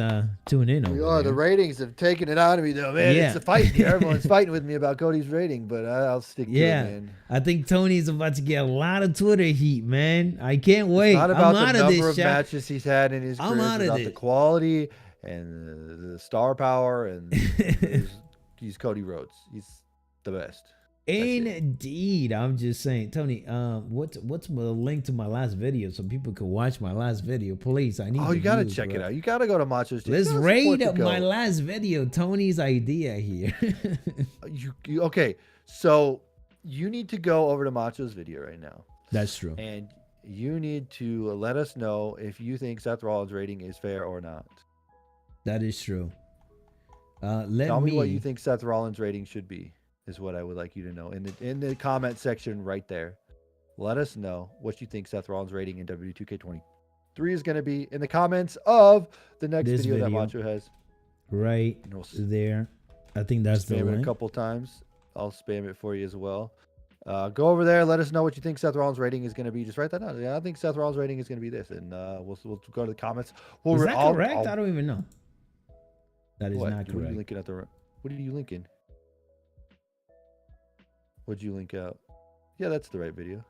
tune in. We are. The ratings have taken it out of me, though, man. Yeah. It's a fight here. Everyone's fighting with me about Cody's rating, but I'll stick to it, man. I think Tony's about to get a lot of Twitter heat, man. I can't wait. It's not about the number of matches he's had in his career. It's about the quality and the star power, and he's Cody Rhodes. He's the best. Indeed. I'm just saying, Tony, what's the link to my last video so people can watch my last video, please? I need you gotta check it out. You gotta go to Macho's channel. Let's raid my last video. Tony's idea here. Okay, so you need to go over to Macho's video right now. That's true. And you need to let us know if you think Seth Rollins' rating is fair or not. That is true. Tell me what you think Seth Rollins' rating should be. Is what I would like you to know in the comment section right there. Let us know what you think Seth Rollins' rating in WWE 2K23 is going to be in the comments of the next video that Macho has. Right there. I think that's the link. Spam it a couple times. I'll spam it for you as well. Go over there. Let us know what you think Seth Rollins' rating is going to be. Just write that down. Yeah, I think Seth Rollins' rating is going to be this, and we'll go to the comments. Is that correct? I don't even know. That is not correct. What are you linking at what are you linking? What'd you link out? Yeah, that's the right video.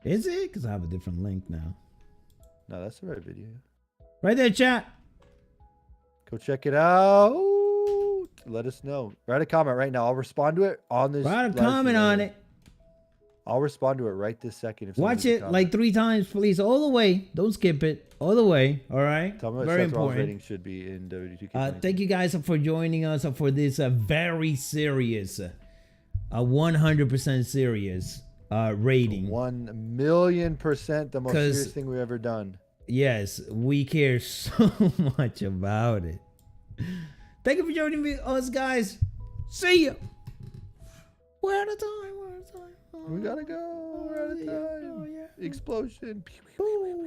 Is it? Because I have a different link now. No, that's the right video. Right there, chat. Go check it out. Let us know. Write a comment right now. I'll respond to it on this. Write a comment on it. I'll respond to it right this second. Watch it like 3 times, please. All the way. Don't skip it. All the way. All right. Tell me what Seth Rollins' rating should be in WWE 2K23. Thank you guys for joining us for this very serious... a 100% serious rating. 1,000,000% the most serious thing we've ever done. Yes, we care so much about it. Thank you for joining us, guys. See ya. We're out of time. We're out of time. We gotta go. We're out of Yeah, time. oh, yeah. Explosion. Boom.